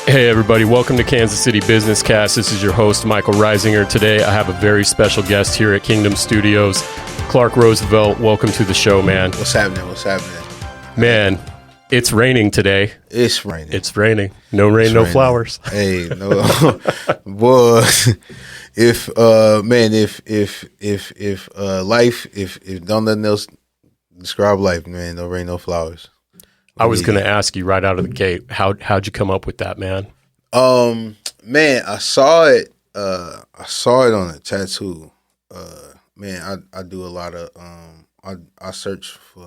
Hey everybody, welcome to Kansas City Business Cast. This is your host, Michael Reisinger. Today I have a very special guest here at Kingdom Studios, Clark Rooseveltte. Welcome to the show, man. What's happening? Man, it's raining today. It's raining. It's raining. No rain, It's no raining. flowers. Hey, no, boy. If don't nothing else describe life, man, no rain, no flowers. I was going to ask you right out of the gate, how'd you come up with that, man? Man, I saw it on a tattoo. Man, I do a lot of I search for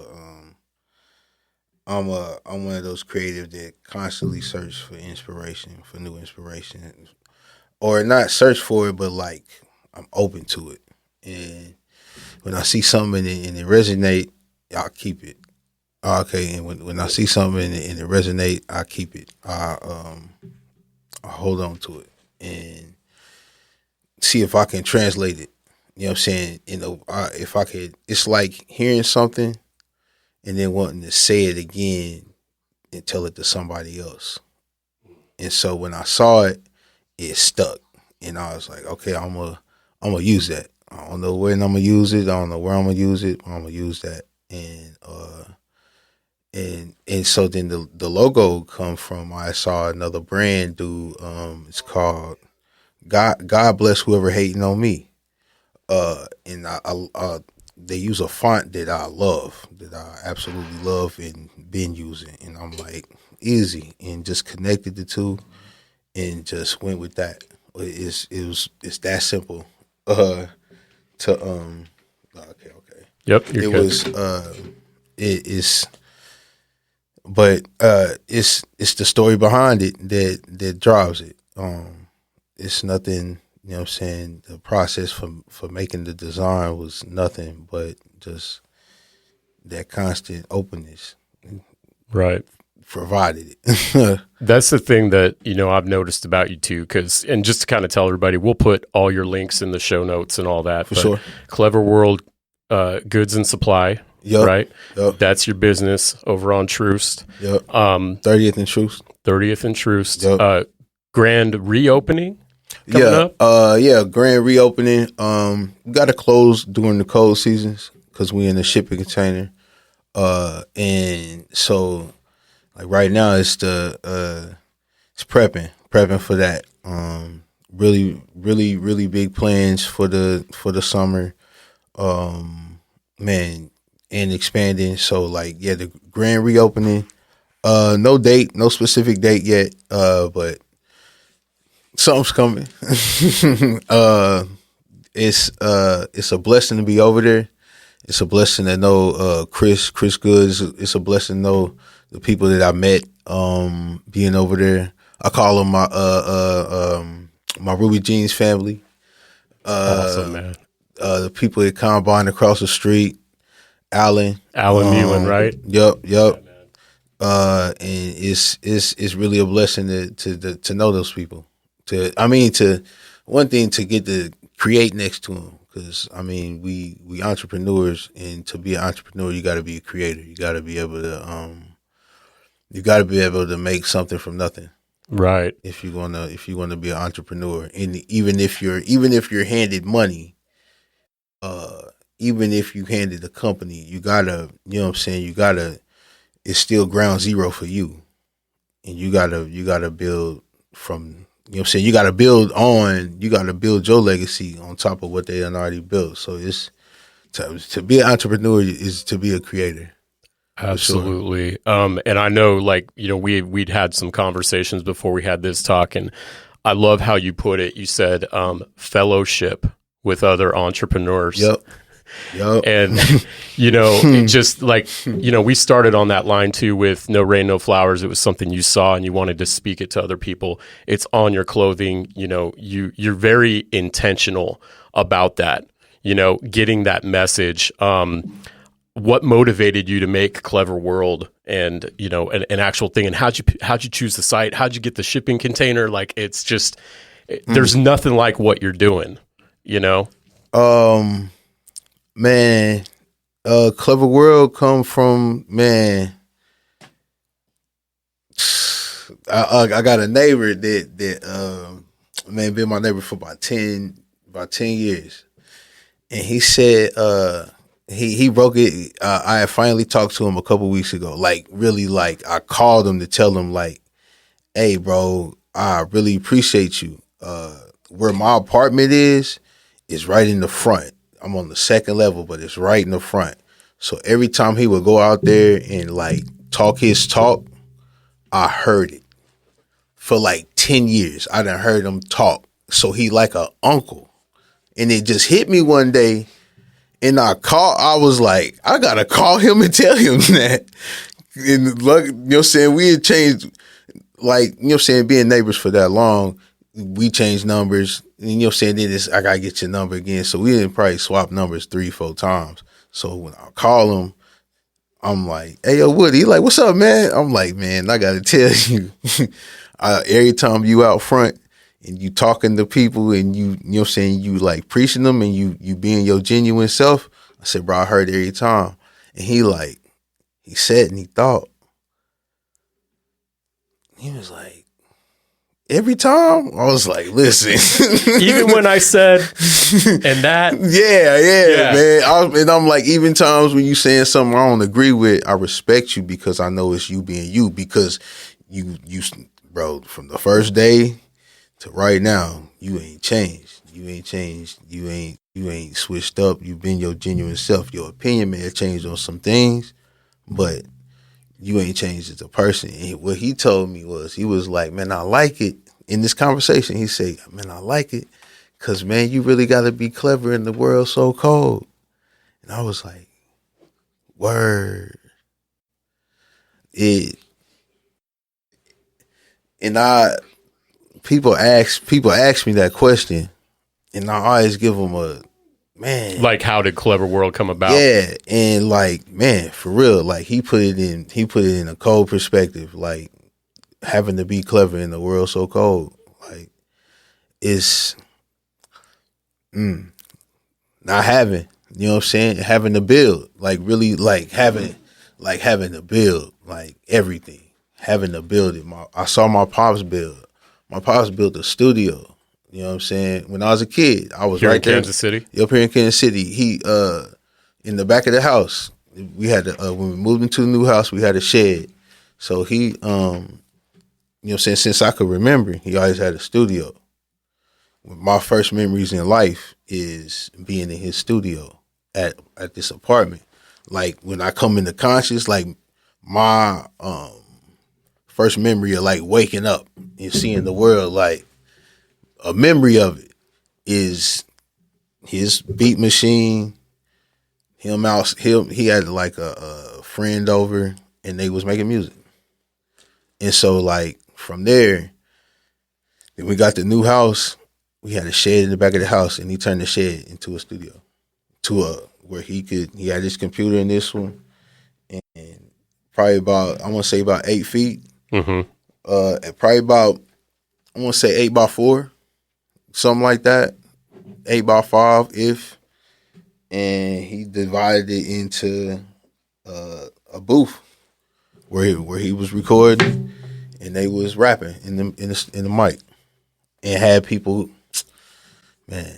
I'm one of those creative that constantly search for inspiration, for new inspiration, or not search for it, but like I'm open to it. And when I see something and it resonate, I'll keep it. Okay, and when I see something and it resonate, I keep it. I hold on to it and see if I can translate it. You know what I'm saying? If I could, it's like hearing something and then wanting to say it again and tell it to somebody else. And so when I saw it, it stuck, and I was like, okay, I'm gonna use that. I don't know when I'm gonna use it. I don't know where I'm gonna use it. I'm gonna use that, and so then the logo come from, I saw another brand do. It's called God bless whoever hating on me. And I they use a font that I love, that I absolutely love and been using, and I'm like easy, and just connected the two and just went with that. It's that simple. Okay. Yep, you're it good. was it is, but it's the story behind it that drives it. It's nothing. You know what I'm saying? The process for making the design was nothing but just that constant openness. Right. Provided it. That's the thing that, I've noticed about you too, and just to kind of tell everybody, we'll put all your links in the show notes and all that. For sure. Clever World Goods and Supply, Yep. right? Yep. That's your business over on Troost. Yep. 30th and Troost. 30th and Troost. Yep. Grand reopening coming up? Grand reopening. We got to close during the cold seasons because we in a shipping container. And so like right now it's it's prepping for that. Really big plans for the summer. Man, and expanding. So like, yeah, the grand reopening, no date, no specific date yet. But something's coming. It's a blessing to be over there. It's a blessing to know Chris Goods. It's a blessing to know the people that I met being over there. I call them my Ruby Jeans family. Awesome, man. The people at Combine across the street, Alan Muehlin, right? Yep. And it's really a blessing to know those people. One thing to get to create next to them, because we entrepreneurs, and to be an entrepreneur you got to be a creator. You got to be able to make something from nothing. Right. If you want to be an entrepreneur, and even if you're handed money, even if you handed a company, you gotta, you know what I'm saying, it's still ground zero for you, and you gotta build from, you know what I'm saying, you gotta build your legacy on top of what they done already built. So it's to be an entrepreneur is to be a creator. Absolutely. Sure. And I know, we'd had some conversations before we had this talk, and I love how you put it. You said fellowship with other entrepreneurs. Yep. And, it just we started on that line too with no rain, no flowers. It was something you saw and you wanted to speak it to other people. It's on your clothing. You're very intentional about that, getting that message. What motivated you to make Clever World and, an actual thing? And how'd you choose the site? How'd you get the shipping container? Like, it's just, there's nothing like what you're doing, Man, Clever World come from, man, I got a neighbor that man been my neighbor for about 10 years, and he said he broke it. I had finally talked to him a couple weeks ago. Like really, like I called him to tell him like, hey, bro, I really appreciate you. Where my apartment is right in the front. I'm on the second level, but it's right in the front. So every time he would go out there and like talk his talk, I heard it. For like 10 years, I done heard him talk. So he like a uncle. And it just hit me one day, and I was like, I gotta call him and tell him that. And look, you know what I'm saying? We had changed, like, you know what I'm saying, being neighbors for that long, we changed numbers. And you know what I'm saying? Then I gotta get your number again. So we didn't probably swap numbers 3-4 times. So when I call him, I'm like, hey, yo, Woody. He like, what's up, man? I'm like, man, I got to tell you, every time you out front and you talking to people and you know what I'm saying, you like preaching them and you being your genuine self. I said, bro, I heard it every time. And he said and he thought. He was like, every time? I was like, listen. Even when I said, and that. Yeah, man. I'm like, even times when you saying something I don't agree with, I respect you because I know it's you being you. Because you, bro, from the first day to right now, you ain't changed. You ain't changed. You ain't switched up. You've been your genuine self. Your opinion may have changed on some things, but you ain't changed as a person. And what he told me was, he was like, man, I like it. In this conversation, he said, man, I like it because, man, you really got to be clever in the world so cold. And I was like, word. People ask me that question, and I always give them a, man. Like, how did Clvr World come about? Yeah, and like, man, for real, like he put it in a cold perspective, like having to be clever in the world so cold, like it's not having, you know what I'm saying, having to build, like really, like having to build, like everything, having to build it. I saw my pops build. My pops built a studio. You know what I'm saying? When I was a kid, I was here right in there. Kansas City? Up here in Kansas City. He, in the back of the house, we had, when we moved into the new house, we had a shed. So he, you know what I'm saying, since I could remember, he always had a studio. My first memories in life is being in his studio at this apartment. Like, when I come into conscious, like, my first memory of, like, waking up and seeing the world, like, a memory of it is his beat machine, he had like a friend over and they was making music. And so like from there, then we got the new house, we had a shed in the back of the house and he turned the shed into a studio. Where he had his computer in this one and probably about, I want to say about 8 feet. Mm-hmm. And probably about, I want to say 8x4. Something like that, 8x5 if, and he divided it into a booth where he was recording and they was rapping in the mic and had people, man.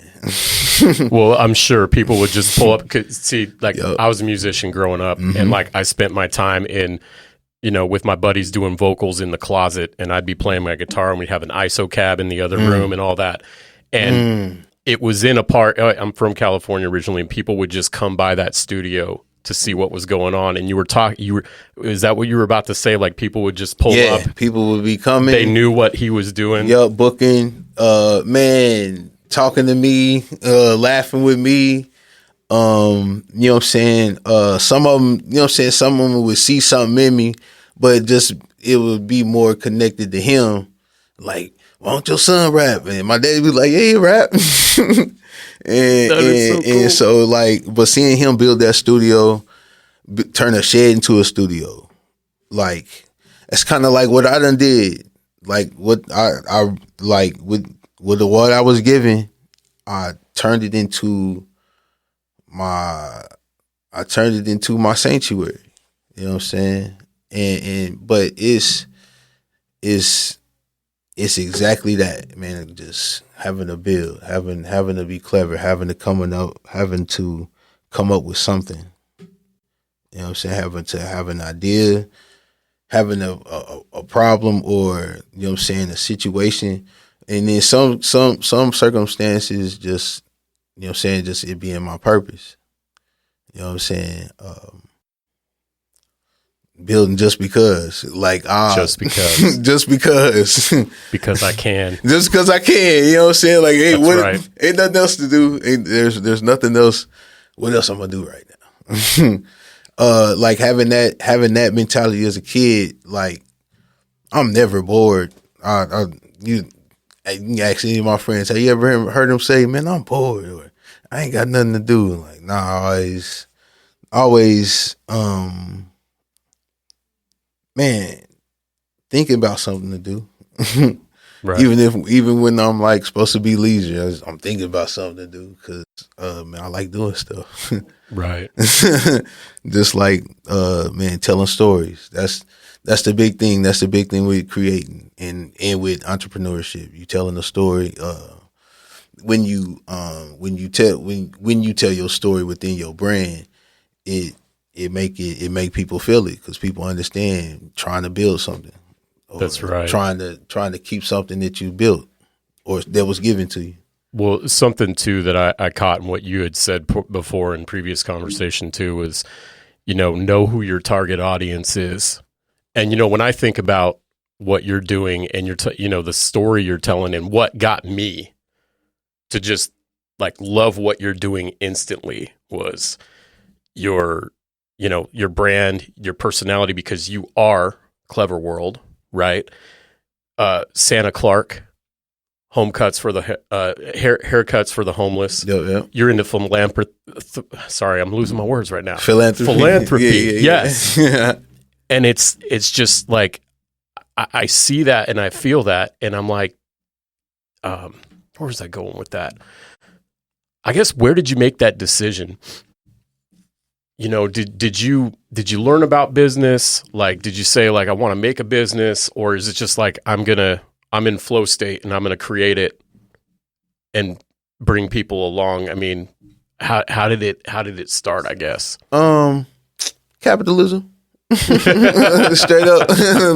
Well, I'm sure people would just pull up. See, like Yep. I was a musician growing up, and like I spent my time in, you know, with my buddies doing vocals in the closet, and I'd be playing my guitar, and we'd have an ISO cab in the other room and all that. And it was in a part. I'm from California originally, and people would just come by that studio to see what was going on. And you were talking. Is that what you were about to say? Like people would just pull up. People would be coming. They knew what he was doing. Yup, booking. Man, talking to me, laughing with me. You know what I'm saying? Some of them, you know what I'm saying? Some of them would see something in me, but it would be more connected to him. Like, why don't your son rap? And my daddy was like, yeah, he rap. and so like, but seeing him build that studio, turn a shed into a studio, like, it's kind of like what I done did. Like what I like with what I was given, I turned it into my sanctuary. You know what I'm saying? But it's it's exactly that, man. Just having to build, having to be clever, having to come up with something. You know what I'm saying? Having to have an idea, having a problem, or you know what I'm saying, a situation, and then some circumstances just, you know what I'm saying, just it being my purpose. You know what I'm saying? Building just because, Just because. just because, Because I can. just because I can. You know what I'm saying? Like, hey, That's what? right. Ain't nothing else to do. There's nothing else. What else I'm gonna do right now? Like having that mentality as a kid. Like, I'm never bored. You can ask any of my friends, have you ever heard them say, "Man, I'm bored," or "I ain't got nothing to do"? Like, nah, always, man, thinking about something to do. Right. Even when I'm like supposed to be leisure, I'm thinking about something to do because man, I like doing stuff. Right. Just like man, telling stories. That's the big thing. That's the big thing with creating and with entrepreneurship. You telling a story. When you tell your story within your brand, it make people feel it because people understand trying to build something. Or That's right. Trying to keep something that you built or that was given to you. Well, something too that I caught in what you had said before in previous conversation too was, know who your target audience is. And, when I think about what you're doing and the story you're telling and what got me to just like love what you're doing instantly was your brand, your personality, because you are Clvr World, right? Santa Clark, home cuts for the haircuts for the homeless. Yep. You're into philanthropy. Sorry, I'm losing my words right now. Philanthropy. Yeah. Yes. And it's just like I see that and I feel that, and I'm like, where was I going with that? I guess, where did you make that decision? Did you learn about business? Like, did you say like, I want to make a business, or is it just like, I'm in flow state and I'm going to create it and bring people along? I mean, how did it start, I guess? Capitalism. Straight up.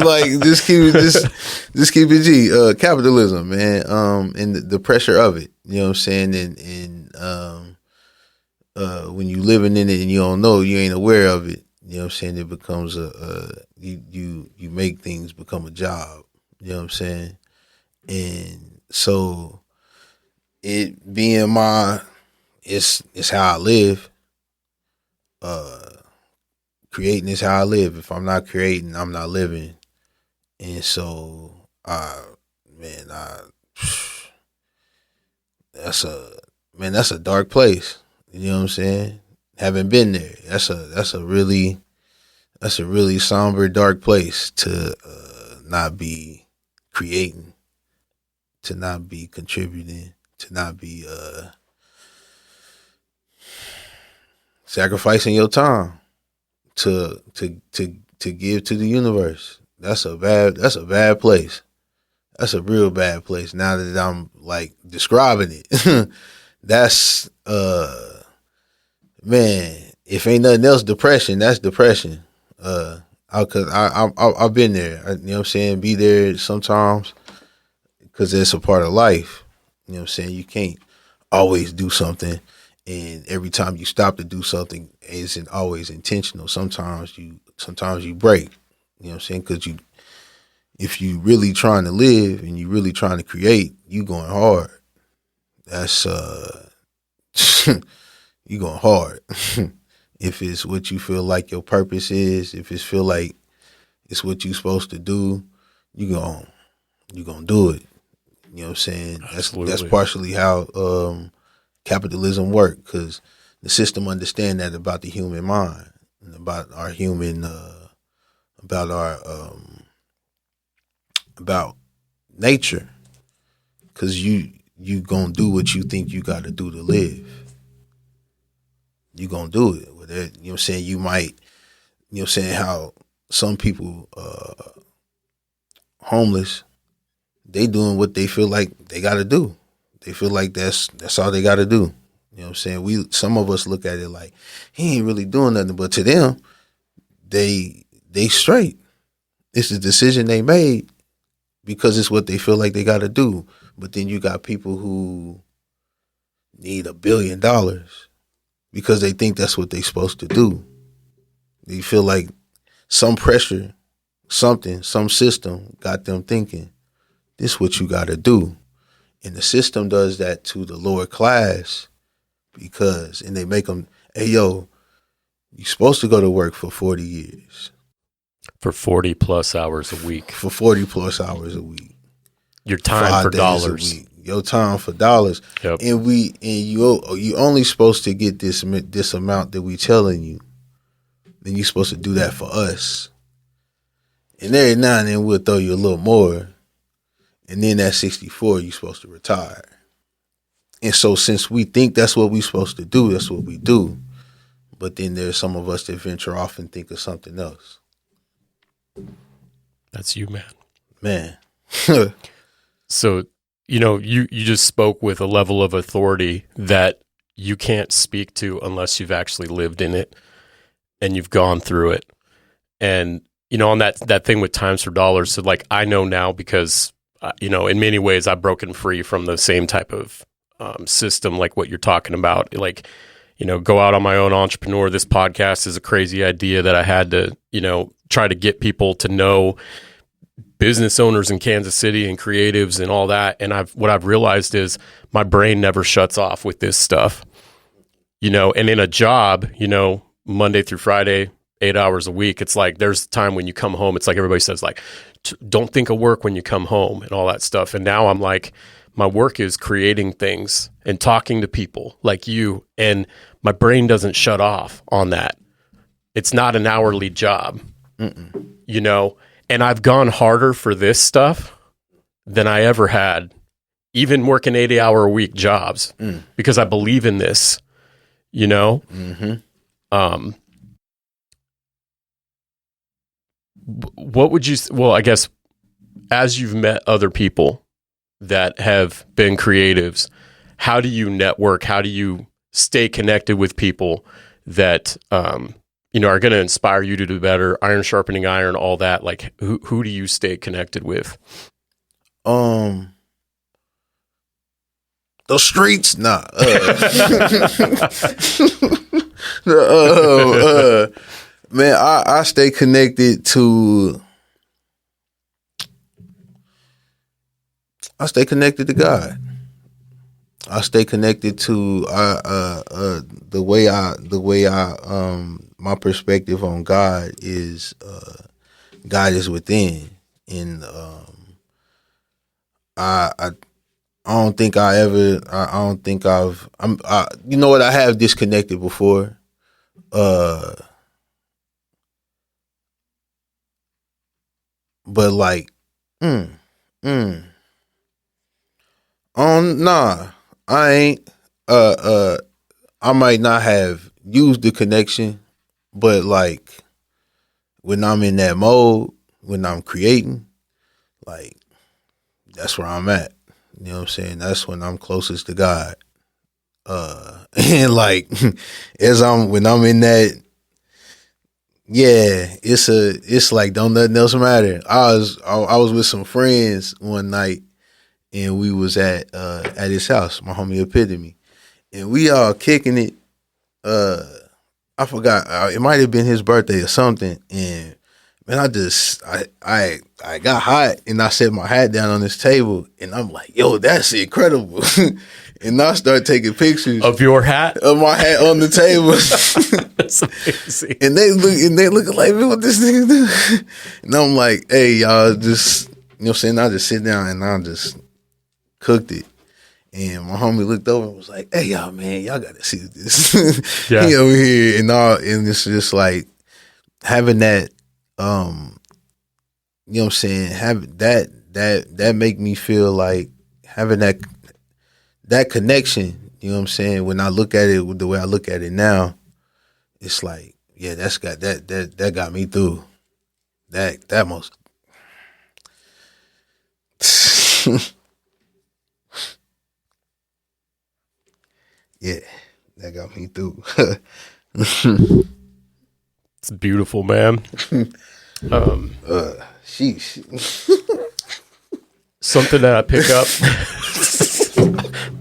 Like, just keep it G. Capitalism, man. And the pressure of it. You know what I'm saying? And when you living in it and you don't know, you ain't aware of it. You know what I'm saying? It becomes you make things become a job. You know what I'm saying? And so it being it's how I live. Creating is how I live. If I'm not creating, I'm not living. And so, that's a dark place. You know what I'm saying? Haven't been there. That's a really somber, dark place to not be creating, to not be contributing, to not be sacrificing your time to give to the universe. That's a bad place. That's a real bad place. Now that I'm like describing it, that's man. If ain't nothing else, depression. That's depression. Cause I've been there. You know what I'm saying? Be there sometimes because it's a part of life. You know what I'm saying? You can't always do something, and every time you stop to do something, it isn't always intentional. Sometimes you break. You know what I'm saying? Because if you really trying to live and you really trying to create, you going hard. That's you going hard. If it's what you feel like your purpose is, if it feel like it's what you supposed to do, you gonna do it. You know what I'm saying? That's partially how capitalism work, because the system understand that about the human mind and about our human about nature, because you gonna do what you think you got to do to live. You gonna do it. You know what I'm saying? You might, you know what I'm saying, how some people homeless, they doing what they feel like they got to do. They feel like that's all they got to do. You know what I'm saying? Some of us look at it like he ain't really doing nothing, but to them, they straight. It's a decision they made because it's what they feel like they got to do. But then you got people who need $1 billion because they think that's what they're supposed to do. They feel like some pressure, something, some system got them thinking, this is what you got to do. And the system does that to the lower class and they make them, hey, yo, you're supposed to go to work for 40 years. For 40 plus hours a week. For 40 plus hours a week. Your time for dollars. Your time for dollars. Yep. And you only supposed to get this amount that we telling you. Then you're supposed to do that for us. And every now and then we'll throw you a little more. And then at 64, you're supposed to retire. And so since we think that's what we're supposed to do, that's what we do. But then there's some of us that venture off and think of something else. That's you, man. Man. So, you just spoke with a level of authority that you can't speak to unless you've actually lived in it and you've gone through it. And, on that thing with times for dollars, so like I know now because, in many ways I've broken free from the same type of system like what you're talking about. Like, go out on my own entrepreneur. This podcast is a crazy idea that I had to, try to get people to know business owners in Kansas City and creatives and all that. And what I've realized is my brain never shuts off with this stuff, and in a job, Monday through Friday, 8 hours a week, it's like, there's a time when you come home. It's like everybody says like, don't think of work when you come home and all that stuff. And now I'm like, my work is creating things and talking to people like you. And my brain doesn't shut off on that. It's not an hourly job, and I've gone harder for this stuff than I ever had, even working 80-hour-a-week jobs because I believe in this, What would you, I guess as you've met other people that have been creatives, how do you network? How do you stay connected with people that, are going to inspire you to do better, iron sharpening iron, all that? Like who do you stay connected with? The streets, nah. Man, I stay connected to God. I stay connected to the way I my perspective on God is God is within, and I don't think I've you know what, I have disconnected before. But like, nah, I ain't. I might not have used the connection, but like, when I'm in that mode, when I'm creating, like, that's where I'm at. You know what I'm saying? That's when I'm closest to God. And like, when I'm in that. Yeah, it's like don't nothing else matter. I was with some friends one night, and we was at his house, my homie Epitome, and we all kicking it. I forgot, it might have been his birthday or something, and man, I got hot and I set my hat down on this table, and I'm like, yo, that's incredible. And I start taking pictures of your hat, of my hat on the table. That's amazing. And they look like, man, what this nigga do? And I'm like, hey, y'all, just, you know what I'm saying? I just sit down and I just cooked it. And my homie looked over and was like, hey, y'all, man, y'all got to see this. Yeah. He over here and it's just like having that, you know what I'm saying? Have that make me feel like having that connection, you know what I'm saying? When I look at it the way I look at it now, it's like, yeah, that got me through. That most, Yeah, that got me through. It's beautiful, man. Sheesh. Something that I pick up.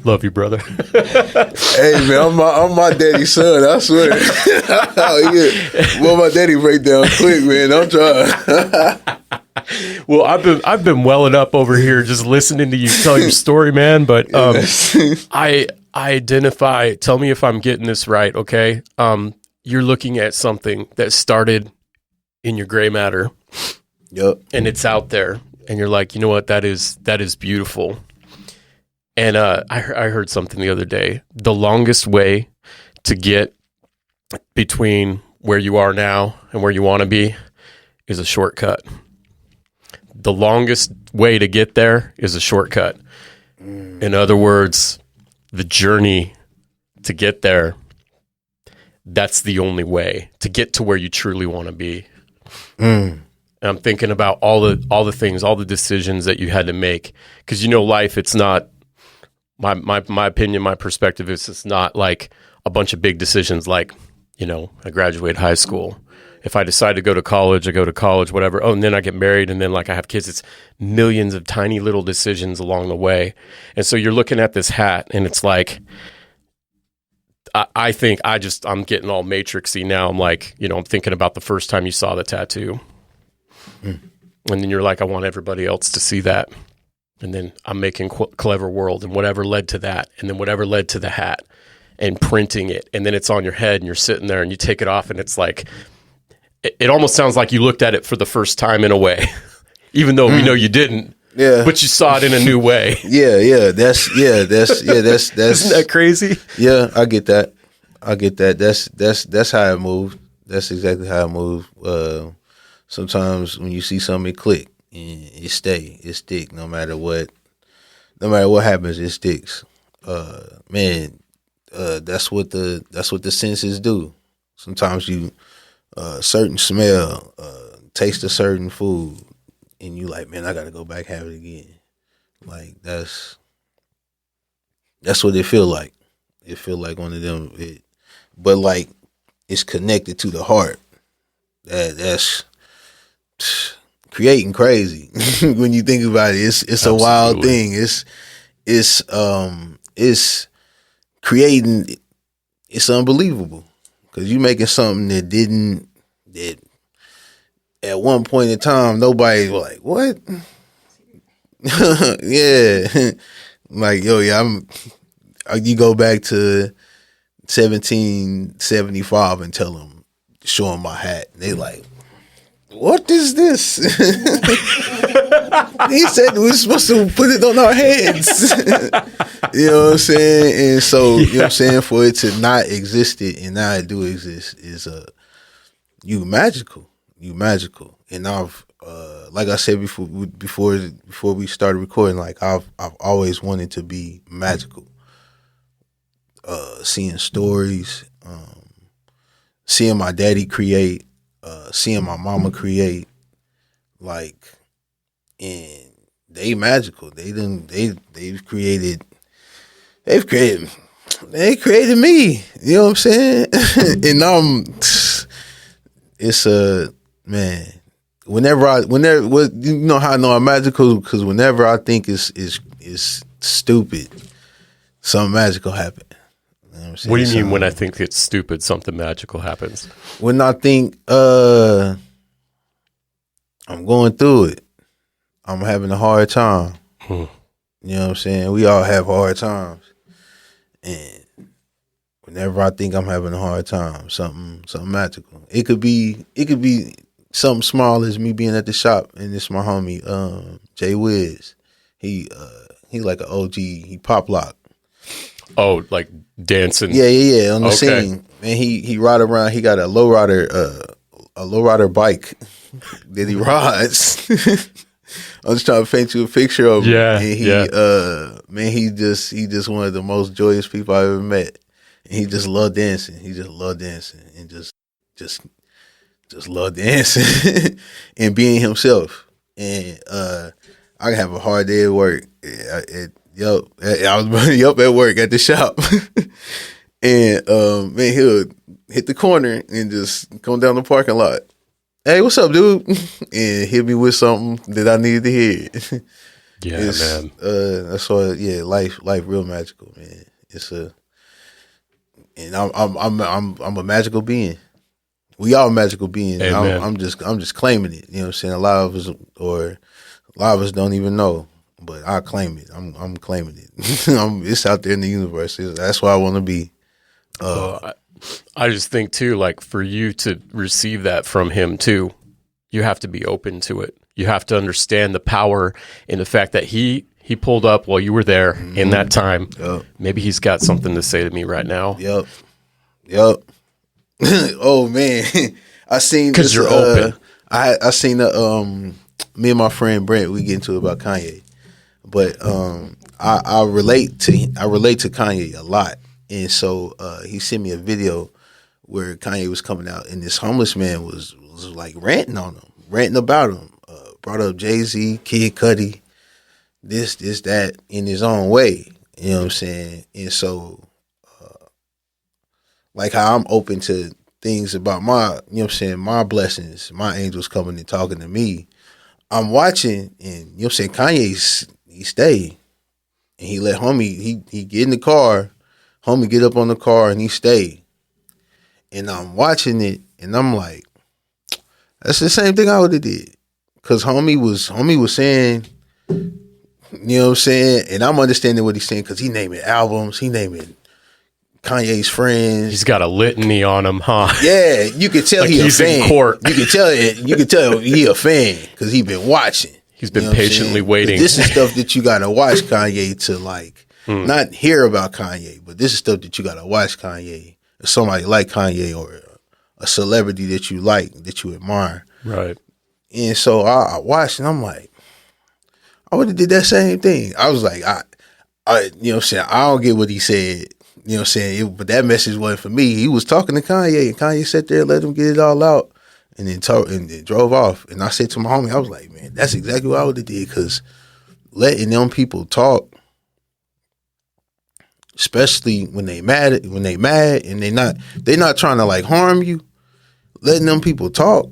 Love you, brother. Hey man, I'm my daddy's son. I swear. Yeah. Well, my daddy break down quick, man. I'm trying. Well, I've been welling up over here just listening to you tell your story, man. But I identify. Tell me if I'm getting this right, okay? You're looking at something that started in your gray matter, Yep. and it's out there, and you're like, you know what? That is beautiful. And I heard something the other day. The longest way to get between where you are now and where you want to be is a shortcut. The longest way to get there is a shortcut. In other words, the journey to get there, that's the only way to get to where you truly want to be. And I'm thinking about all the things, all the decisions that you had to make. Because life, it's not, my opinion, my perspective is it's not like a bunch of big decisions like, I graduate high school. If I decide to go to college, I go to college, whatever. Oh, and then I get married, and then I have kids. It's millions of tiny little decisions along the way. And so you're looking at this hat, and it's like, I think I'm getting all matrixy now. I'm like, I'm thinking about the first time you saw the tattoo. And then you're like, I want everybody else to see that. And then I'm making Clvr World and whatever led to that. And then whatever led to the hat and printing it. And then it's on your head and you're sitting there and you take it off and it's like, it almost sounds like you looked at it for the first time in a way, even though we know you didn't. Yeah. But you saw it in a new way. Yeah. That's Isn't that crazy? Yeah, I get that. That's how it moved. That's exactly how it moved. Sometimes when you see something, it click and it stick. No matter what happens, it sticks. That's what the senses do. Sometimes you certain smell, taste a certain food, and you like, man, I gotta go back have it again. Like that's what it feel like. It feel like one of them. But like it's connected to the heart. That's creating crazy when you think about it. It's Absolutely. A wild thing. It's creating. It's unbelievable because you making something that at one point in time nobody was like, what? Yeah, like you go back to 1775 and show them my hat. They like, what is this? He said we're supposed to put it on our heads. You know what I'm saying? And so, you know what I'm saying, for it to not exist and now it do exist is you magical. And I've like I said before we started recording, like I've always wanted to be magical. Seeing stories, seeing my daddy create, seeing my mama create, like, and they magical. They created me. You know what I'm saying? And it's a man. Whenever you know how I know I'm magical, because whenever I think is stupid, something magical happen. You know what do you mean when I think it's stupid, something magical happens? When I think I'm going through it, I'm having a hard time. You know what I'm saying? We all have hard times. And whenever I think I'm having a hard time, something magical. It could be something small as me being at the shop, and it's my homie, Jay Wiz. He like an OG, he pop lock. Oh, like dancing. Yeah, on the scene. And he ride around, he got a lowrider bike that he rides. I'm just trying to paint you a picture of him. Yeah. And he's one of the most joyous people I ever met. And he just loved dancing. He just loved dancing and just loved dancing and being himself. And I have a hard day at work. I was at work at the shop, and man, he'll hit the corner and just come down the parking lot. Hey, what's up, dude? And hit me with something that I needed to hear. Yeah, man. That's why. Yeah, life, real magical, man. And I'm a magical being. We all magical beings. I'm just claiming it. You know what I'm saying? A lot of us don't even know, but I claim it. I'm claiming it. It's out there in the universe. That's where I want to be. I just think too, like for you to receive that from him too, you have to be open to it. You have to understand the power in the fact that he pulled up while you were there in that time. Yep. Maybe he's got something to say to me right now. Yep. Oh man, I seen because you're open. I seen me and my friend Brent, we get into it about Kanye, but I relate to Kanye a lot, and so he sent me a video where Kanye was coming out, and this homeless man was like ranting about him, brought up Jay-Z, Kid Cudi, this that in his own way, you know what I'm saying, and so. Like how I'm open to things about my, you know what I'm saying, my blessings, my angels coming and talking to me. I'm watching, and you know what I'm saying, Kanye, he stay. And he let homie, he get in the car, homie get up on the car and he stay. And I'm watching it and I'm like, that's the same thing I would have did. Cause homie was saying, you know what I'm saying, and I'm understanding what he's saying because he naming albums, he naming Kanye's friends. He's got a litany on him, huh? Yeah, you can tell like he's a fan. In court. You can tell he a fan because he been watching. He's been patiently waiting. This is stuff that you gotta watch Kanye to like not hear about Kanye, but this is stuff that you gotta watch Kanye. Or somebody like Kanye or a celebrity that you like, that you admire. Right. And so I watched and I'm like, I would have did that same thing. I was like, I you know what I'm saying, I don't get what he said. You know what I'm saying? But that message wasn't for me. He was talking to Kanye, and Kanye sat there and let him get it all out, and then drove off. And I said to my homie, I was like, man, that's exactly what I would have did, because letting them people talk, especially when they mad and they're not trying to like harm you, letting them people talk.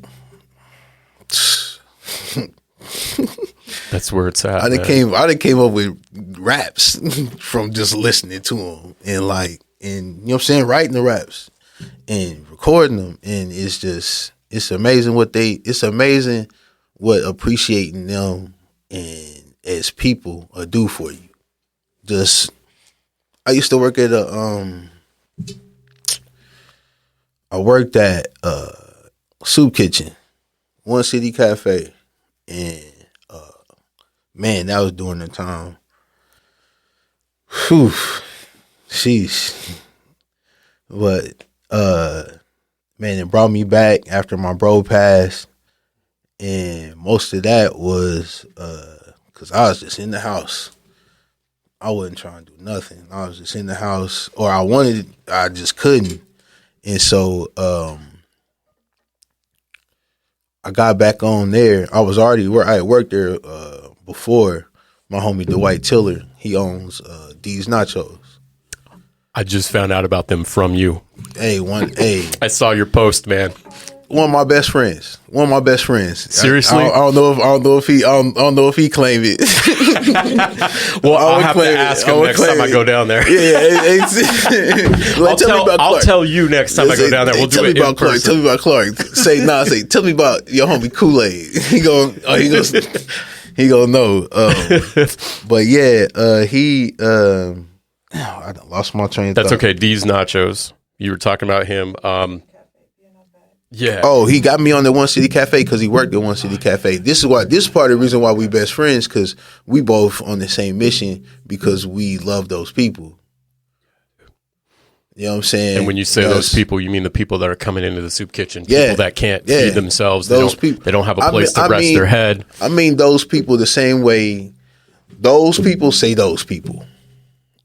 That's where it's at. I done came up with raps from just listening to them and you know what I'm saying, writing the raps and recording them, and it's amazing what appreciating them and as people do for you. Just, I used to work at I worked at Soup Kitchen, One City Cafe, and man, that was during the time. Whew. Sheesh. But man, it brought me back after my bro passed. And most of that was because I was just in the house. I wasn't trying to do nothing. I was just in the house, or I just couldn't. And so I got back on there. I had worked there before. My homie Dwight Tiller, he owns D's Nachos. I just found out about them from you. I saw your post, man. One of my best friends. Seriously? I don't know if he claimed it. Well, I'll have to ask him next time I go down there. Yeah. I'll tell you next time I go down there. We'll do it in person. Tell me about Clark. Tell me about your homie Kool-Aid. He gonna know. But yeah, I lost my train of thought. That's okay. D's Nachos. You were talking about him. Yeah. Oh, he got me on the One City Cafe because he worked at One City Cafe. This is part of the reason why we best friends, because we both on the same mission, because we love those people. You know what I'm saying? And when you say those people, you mean the people that are coming into the soup kitchen, people that can't feed themselves. They don't have a place to rest their head. I mean those people the same way those people say those people.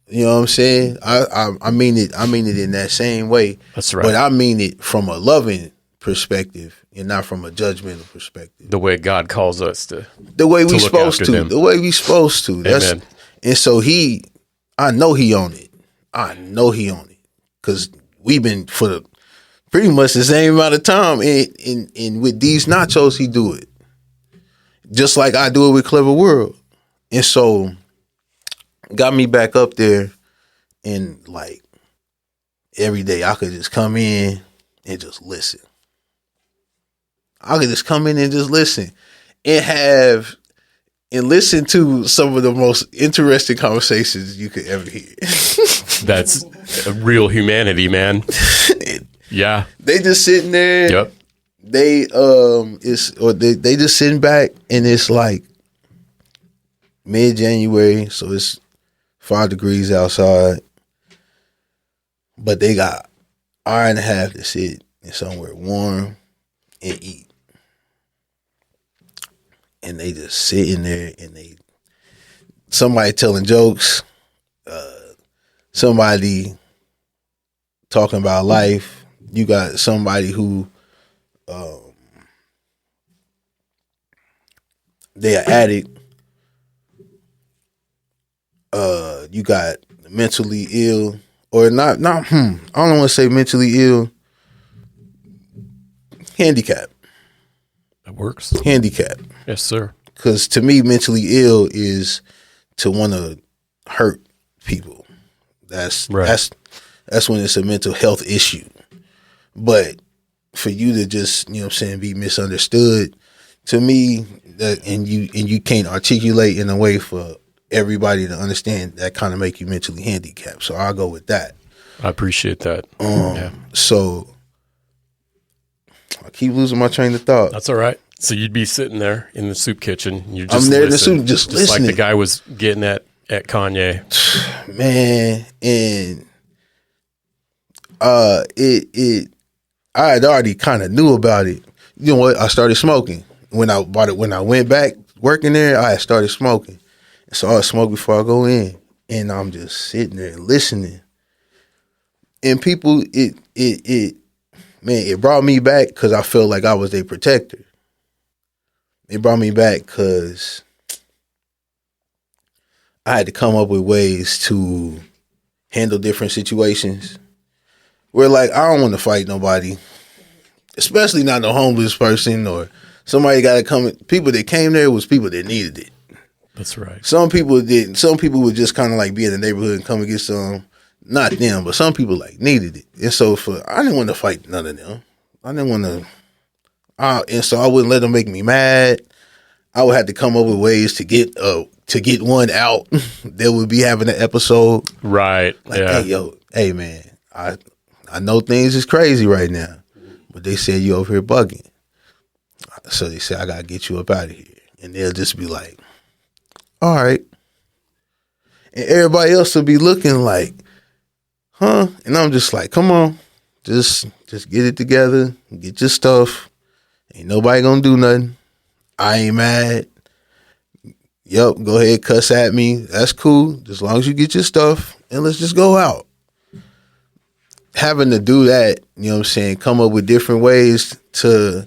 You know what I'm saying? I mean it in that same way. That's right. But I mean it from a loving perspective and not from a judgmental perspective. The way God calls us to. The way we look supposed after to. them. The way we supposed to. Amen. And so I know he on it. I know he on it. Because we've been for pretty much the same amount of time. And with these nachos, he do it. Just like I do it with Clvr World. And so got me back up there, and like every day I could just come in and just listen. I could just come in and just listen and listen to some of the most interesting conversations you could ever hear. That's a real humanity, man. Yeah. They just sitting there. Yep. They they just sitting back, and it's like mid-January, so it's 5 degrees outside, but they got an hour and a half to sit in somewhere warm and eat. And they just sitting there, and somebody telling jokes, somebody talking about life. You got somebody who they're addict. You got mentally ill, or not. I don't want to say mentally ill. Handicap. That works. Handicap. Yes, sir. Because to me, mentally ill is to want to hurt people. That's right. That's when it's a mental health issue. But for you to just, be misunderstood, to me, and you can't articulate in a way for everybody to understand, that kind of make you mentally handicapped. So I'll go with that. I appreciate that. Yeah. So I keep losing my train of thought. That's all right. So you'd be sitting there in the soup kitchen. You're just I'm there listening, in the soup, just like listening. the guy was getting at Kanye. Man, and I had already kind of knew about it. You know what? I started smoking when I went back working there. I had started smoking, so I smoke before I go in, and I'm just sitting there and listening. And people, it brought me back because I felt like I was their protector. It brought me back because I had to come up with ways to handle different situations. Where like I don't want to fight nobody, especially not no homeless person or somebody got to come. People that came there was people that needed it. That's right. Some people didn't. Some people would just kind of like be in the neighborhood and come and get some. Not them, but some people like needed it. And so I didn't want to fight none of them. I didn't want to. And so I wouldn't let them make me mad. I would have to come up with ways to get one out that would be having an episode. Right. Like, hey man, I know things is crazy right now, but they said you over here bugging. So they said, I got to get you up out of here. And they'll just be like, all right. And everybody else will be looking like, huh? And I'm just like, come on, just get it together, get your stuff. Ain't nobody gonna do nothing. I ain't mad. Yep, go ahead, cuss at me. That's cool. As long as you get your stuff, and let's just go out. Having to do that, you know what I'm saying, come up with different ways to,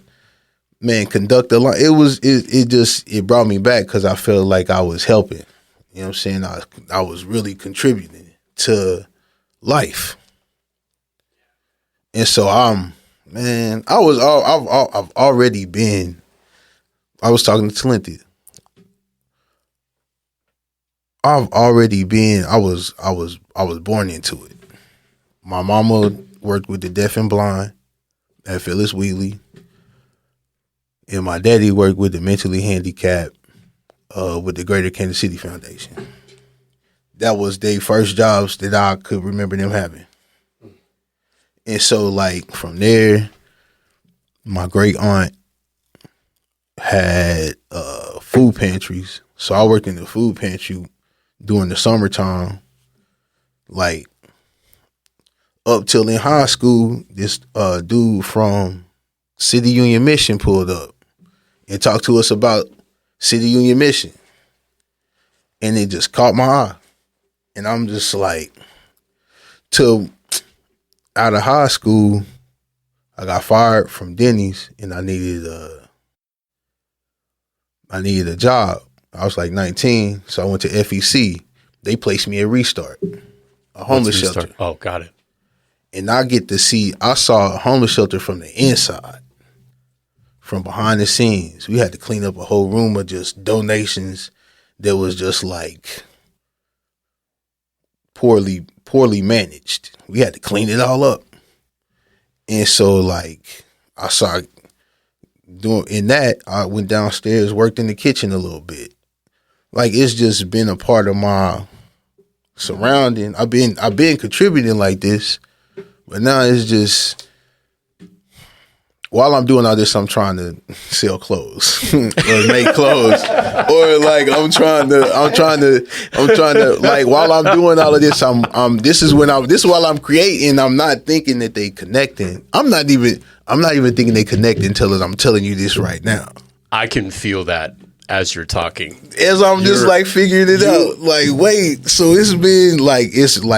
conduct a life. It brought me back because I felt like I was helping. You know what I'm saying? I was really contributing to life. And so I've already been, I was talking to Talented. I was born into it. My mama worked with the deaf and blind at Phyllis Wheatley. And my daddy worked with the mentally handicapped with the Greater Kansas City Foundation. That was their first jobs that I could remember them having. And so, like, from there, my great aunt had food pantries. So I worked in the food pantry during the summertime. Like, up till in high school, this dude from City Union Mission pulled up and talked to us about City Union Mission. And it just caught my eye. And I'm just like, out of high school, I got fired from Denny's and I needed a job. I was like 19, so I went to FEC. They placed me at Restart, a homeless shelter. Oh, got it. And I saw a homeless shelter from the inside, from behind the scenes. We had to clean up a whole room of just donations that was just like poorly managed. We had to clean it all up. And so like I saw I went downstairs, worked in the kitchen a little bit. Like it's just been a part of my surrounding. I've been contributing like this, but now it's just while I'm doing all this, I'm trying to sell clothes or make clothes, or like I'm trying to like while I'm doing all of this, this is while I'm creating. I'm not thinking that they connecting. I'm not even thinking they connecting until I'm telling you this right now. I can feel that as you're talking. As I'm just like figuring it out. Like, wait, so it's like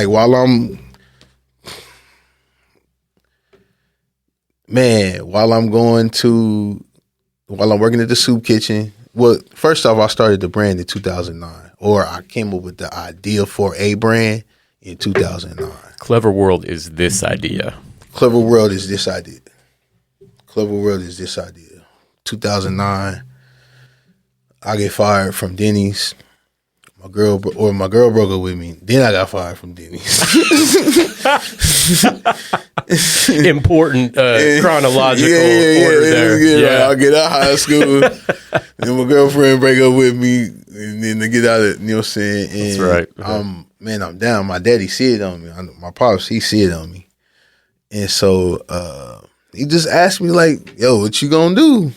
while I'm working at the soup kitchen. Well, first off, I started the brand in 2009, or I came up with the idea for a brand in 2009. Clvr World is this idea. Clvr World is this idea. Clvr World is this idea. 2009, I get fired from Denny's. My girl broke up with me. Then I got fired from Denny's. Important chronological order there. Yeah, I get out of high school, and my girlfriend break up with me, and then to get out of it, you know what I'm saying? And that's right. I'm down. My daddy see it on me. My pops, he see it on me. And so he just asked me like, yo, what you gonna do?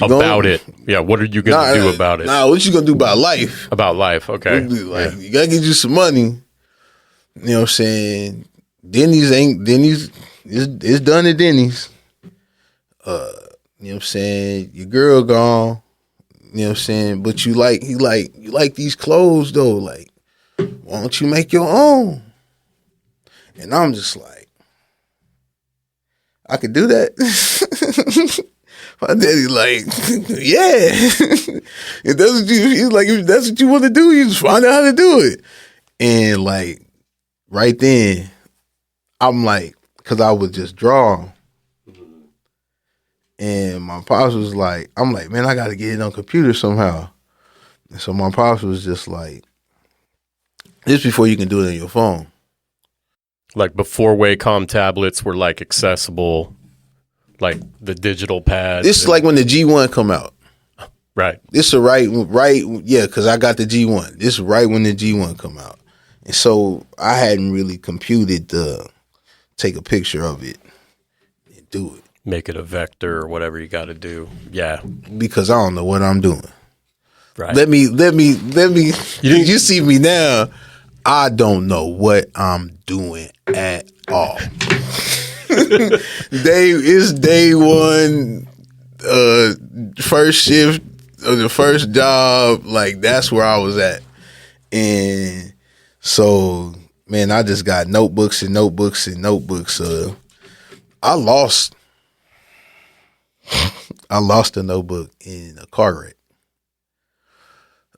About it. Yeah, what are you going to do about it? What you going to do about life? About life, okay. Like, you got to get you some money. You know what I'm saying? Denny's, it's done at Denny's. You know what I'm saying? Your girl gone. You know what I'm saying? But you like these clothes though. Like, why don't you make your own? And I'm just like, I could do that. My daddy like, yeah. If that's what you want to do, you just find out how to do it. And like right then, I'm like, cause I was just drawn. And my pops was like, I'm like, man, I gotta get it on computer somehow. And so my pops was just like, this before you can do it on your phone. Like before Wacom tablets were like accessible. Like the digital pad. This is like when the G1 come out. Right. This is right, yeah, because I got the G1. This is right when the G1 come out. And so I hadn't really computed to take a picture of it and do it. Make it a vector or whatever you got to do. Yeah. Because I don't know what I'm doing. Right. Let me. You see me now. I don't know what I'm doing at all. It's day one, first shift of the first job. Like that's where I was at, and so man, I just got notebooks and notebooks and notebooks. I lost a notebook in a car wreck.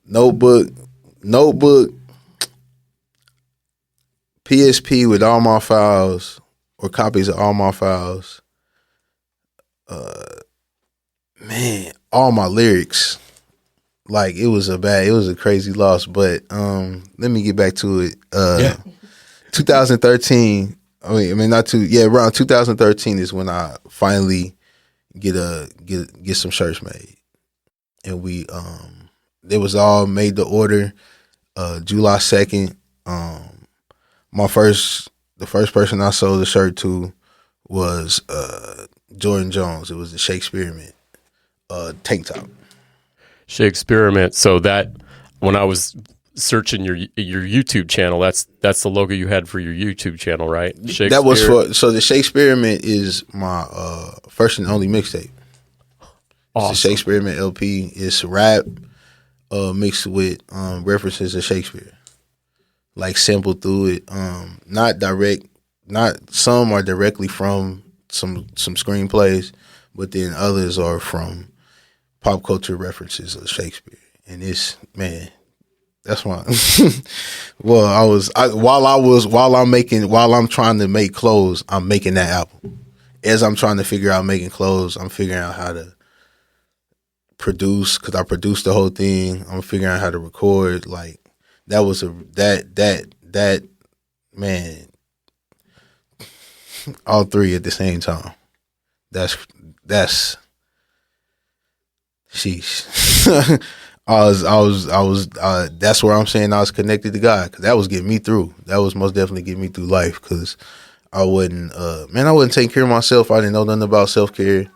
Notebook, PSP with all my files. Or copies of all my files. Man, all my lyrics. Like it was a crazy loss. But let me get back to it. 2013. Around 2013 is when I finally get some shirts made, and we they was all made to order. July 2nd. The first person I sold the shirt to was Jordan Jones. It was the Shakespeare tank top. Shakespeare. So that when I was searching your YouTube channel, that's the logo you had for your YouTube channel, right? That was the Shakespeare is my first and only mixtape. Awesome. It's the Shakespeare LP. It's rap mixed with references to Shakespeare. Like sampled through it, not direct not some are directly from some screenplays, but then others are from pop culture references of Shakespeare. And it's, man, that's why. Well, while I'm trying to make clothes, I'm making that album. As I'm trying to figure out making clothes, I'm figuring out how to produce, because I produced the whole thing. I'm figuring out how to record. Like, that was that man, all three at the same time. That's sheesh. That's where I'm saying I was connected to God, because that was getting me through. That was most definitely getting me through life, because I wasn't taking care of myself. I didn't know nothing about self-care.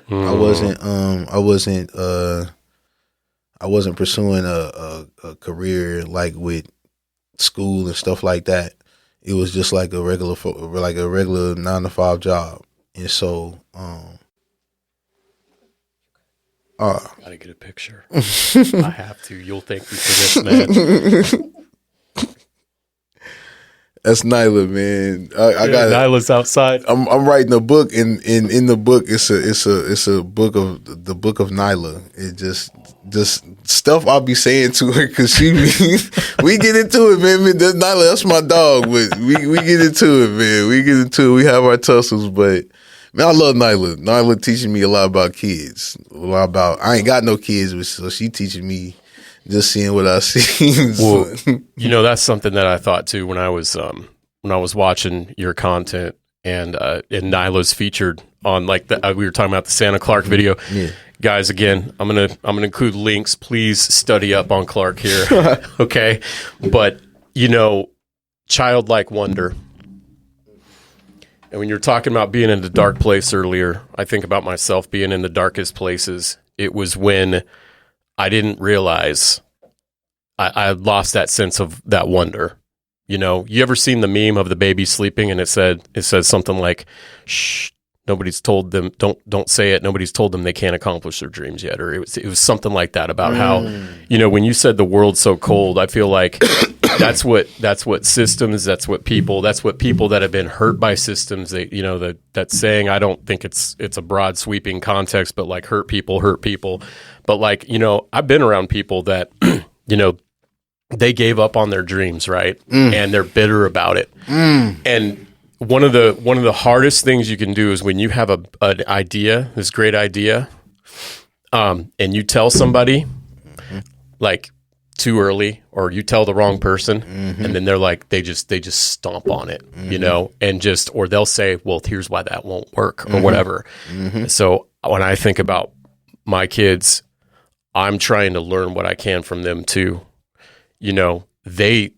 I wasn't pursuing a career like with school and stuff like that. It was just like a regular 9-to-5 job. And so gotta get a picture. I have to. You'll thank me for this, man. That's Nyla, man. I got Nyla's outside. I'm writing a book, and in the book it's a book of the book of Nyla. It just stuff I'll be saying to her, because we get into it, man. That's Nyla, that's my dog, but we get into it, man. We get into it. We have our tussles, but man, I love Nyla. Nyla teaching me a lot about kids. I ain't got no kids, so she teaching me just seeing what I see. Well, that's something that I thought too when I was watching your content, and Nyla's featured on, like, we were talking about the Santa Clark video. Yeah. Guys, again, I'm gonna include links. Please study up on Clark here, okay? But childlike wonder. And when you're talking about being in the dark place earlier, I think about myself being in the darkest places. It was when I didn't realize I lost that sense of that wonder. You ever seen the meme of the baby sleeping, and it says something like, "Shh, nobody's told them, don't say it. Nobody's told them they can't accomplish their dreams yet." Or it was something like that about how, when you said the world's so cold, I feel like that's what systems, that's what people that have been hurt by systems, that saying, I don't think it's a broad sweeping context, but like hurt people. But like, I've been around people that, they gave up on their dreams, right? And they're bitter about it. And one of the hardest things you can do is when you have an idea, this great idea, and you tell somebody like too early, or you tell the wrong person, and then they're like, they just stomp on it, or they'll say, well, here's why that won't work, or whatever. So when I think about my kids, I'm trying to learn what I can from them too. They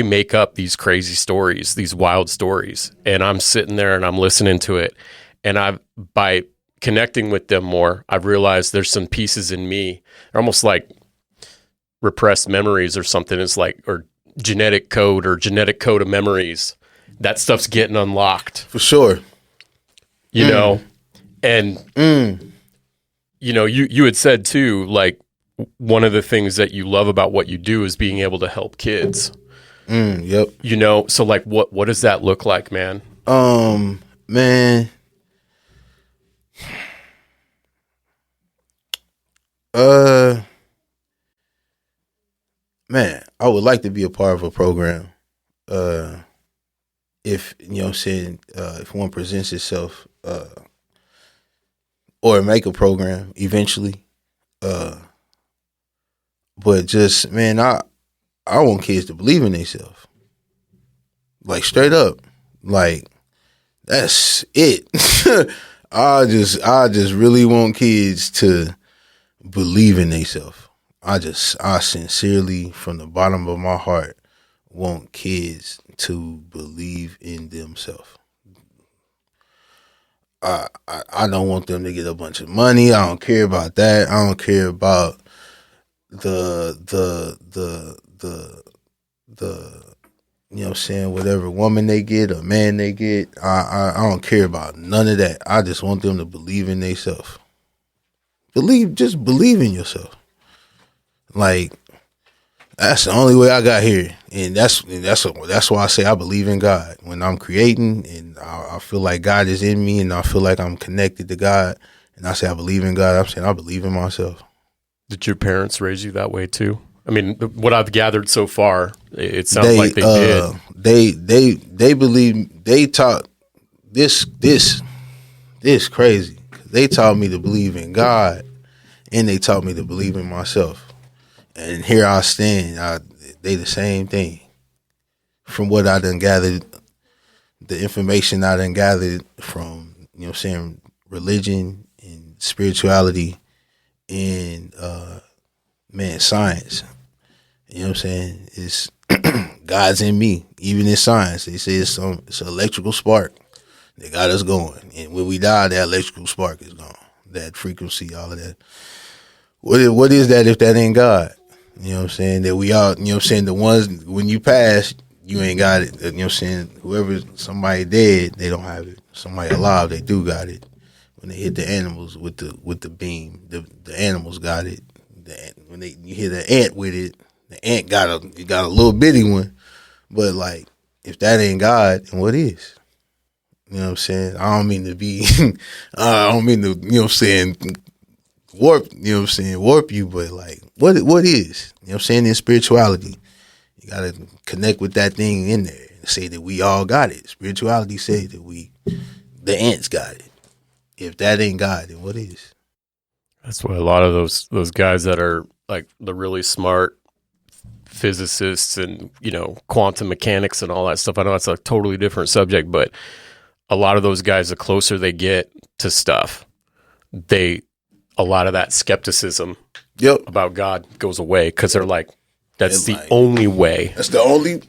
make up these crazy stories, these wild stories, and I'm sitting there and I'm listening to it, and by connecting with them more, I've realized there's some pieces in me, they're almost like repressed memories or something. It's like, or genetic code of memories. That stuff's getting unlocked for sure. And you had said too, like, one of the things that you love about what you do is being able to help kids. Yep. So like, what does that look like, man? Man, I would like to be a part of a program. If if one presents itself, or make a program eventually. But just, man, I want kids to believe in themselves. Like, straight up. Like, that's it. I just really want kids to believe in themselves. I sincerely, from the bottom of my heart, want kids to believe in themselves. I don't want them to get a bunch of money. I don't care about that. I don't care about the whatever woman they get or man they get. I don't care about none of that. I just want them to believe in themselves. Believe in yourself. Like, That's the only way I got here, and that's why I say I believe in God. When I'm creating, and I feel like God is in me, and I feel like I'm connected to God, and I say I believe in God. I'm saying I believe in myself. Did your parents raise you that way too? I mean, what I've gathered so far, it sounds like they did. They believe. They taught this crazy. They taught me to believe in God, and they taught me to believe in myself. And here I stand. They the same thing. From what I done gathered, the information I done gathered from, religion and spirituality and science. You know what I'm saying? It's God's in me. Even in science, they say it's an electrical spark that got us going. And when we die, that electrical spark is gone. That frequency, all of that. What is that if that ain't God? You know what I'm saying? That we all, you know what I'm saying? The ones, when you pass, you ain't got it. You know what I'm saying? Whoever, somebody dead, they don't have it. Somebody alive, they do got it. When they hit the animals with the beam, the animals got it. When you hit an ant with it, the ant got a little bitty one. But like, if that ain't God, then what is? You know what I'm saying? I don't mean to be, I don't mean to, you know what I'm saying, warp you, but like, what is? You know what I'm saying? In spirituality, you gotta connect with that thing in there and say that we all got it. Spirituality say that the ants got it. If that ain't God, then what is? That's why a lot of those guys that are like the really smart physicists and, quantum mechanics and all that stuff. I know it's a totally different subject, but a lot of those guys, the closer they get to stuff, a lot of that skepticism about God goes away because they're like, that's the only way. That's the only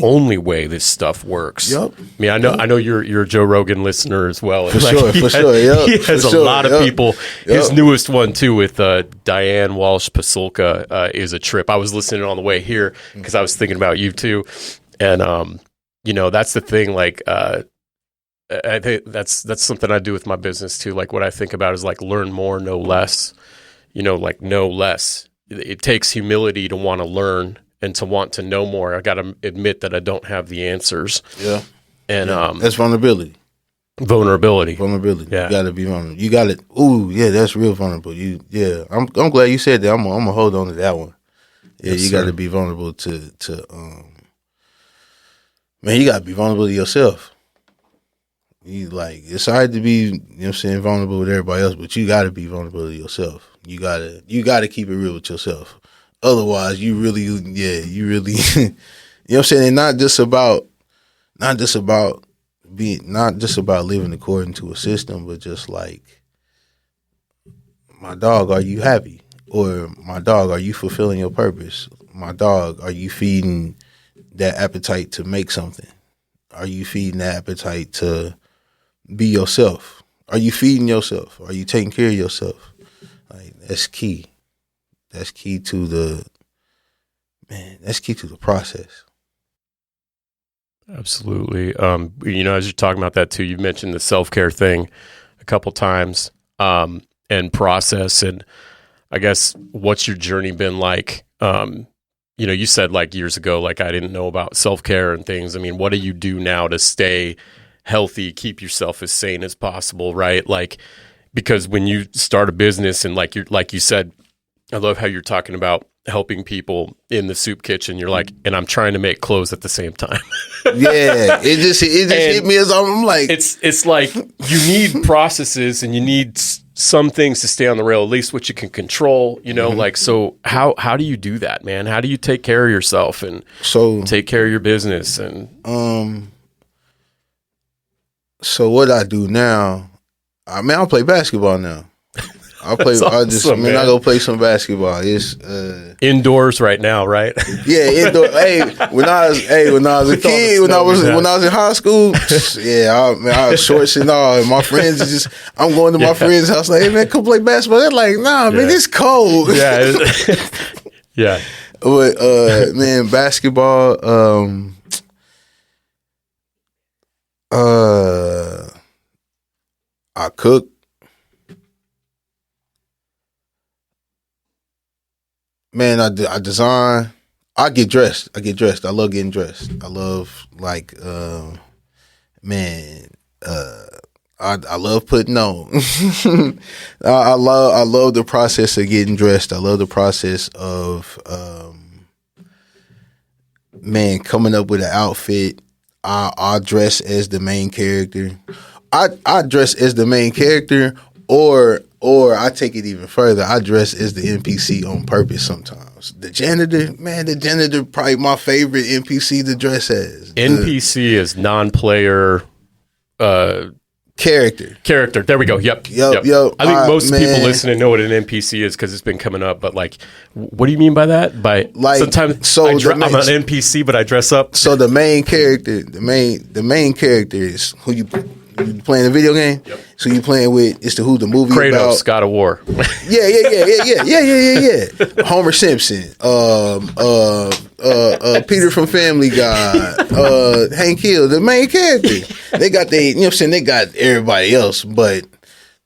only way this stuff works. Yep. I mean, I know you're a Joe Rogan listener as well. For sure. Yep. He has a lot of people. Yep. His newest one too with Diane Walsh Pasulka is a trip. I was listening on the way here because I was thinking about you too, and that's the thing. Like, I think that's something I do with my business too. Like, what I think about is like learn more, know less. Like know less. It takes humility to want to learn and to want to know more. I got to admit that I don't have the answers. Yeah. And that's vulnerability. Vulnerability. Yeah. You got to be vulnerable. You got it. Ooh, yeah, that's real vulnerable. I'm glad you said that. I'm gonna hold on to that one. Yeah, yes, you got to be vulnerable to man, you got to be vulnerable to yourself. It's hard to be, vulnerable with everybody else, but you got to be vulnerable to yourself. You got to keep it real with yourself. Otherwise, you really, you know what I'm saying? And not just about living according to a system, but just like, my dog, are you happy? Or my dog, are you fulfilling your purpose? My dog, are you feeding that appetite to make something? Are you feeding that appetite to be yourself? Are you feeding yourself? Are you taking care of yourself? Like, that's key. That's key to the process. Absolutely. As you're talking about that too, you've mentioned the self-care thing a couple times, and process. And I guess, what's your journey been like? You said like years ago, like I didn't know about self-care and things. I mean, what do you do now to stay healthy, keep yourself as sane as possible, right? Like, because when you start a business and like you said, I love how you're talking about helping people in the soup kitchen. You're like, and I'm trying to make clothes at the same time. Yeah, it just hit me as I'm like, it's like you need processes and you need some things to stay on the rail, at least what you can control. Like, so how do you do that, man? How do you take care of yourself and take care of your business? And so what I do now, I play basketball now. I go play some basketball. It's indoors right now, right? Yeah, indoor. When I was a kid, when I was in high school, I was shorts and all. And my friends I'm going to my friend's house like, hey man, come play basketball. They're like, nah, man, it's cold. Yeah, yeah. But man, basketball. I cook. Man, I design. I get dressed. I love getting dressed. I love like man. I love putting on. I love the process of getting dressed. I love the process of man coming up with an outfit. I dress as the main character. I dress as the main character, or I take it even further. I dress as the NPC on purpose sometimes. The janitor probably my favorite NPC to dress as. NPC is non-player character. There we go. Yep. I think most people listening know what an NPC is because it's been coming up. But like, what do you mean by that? By like, sometimes I'm an NPC, but I dress up. So the main character, the main character is who you playing a video game. Yep. So you playing with who the movie Kratos, about. God of War. Yeah. Homer Simpson, Peter from Family Guy, Hank Hill, the main character. They got they got everybody else, but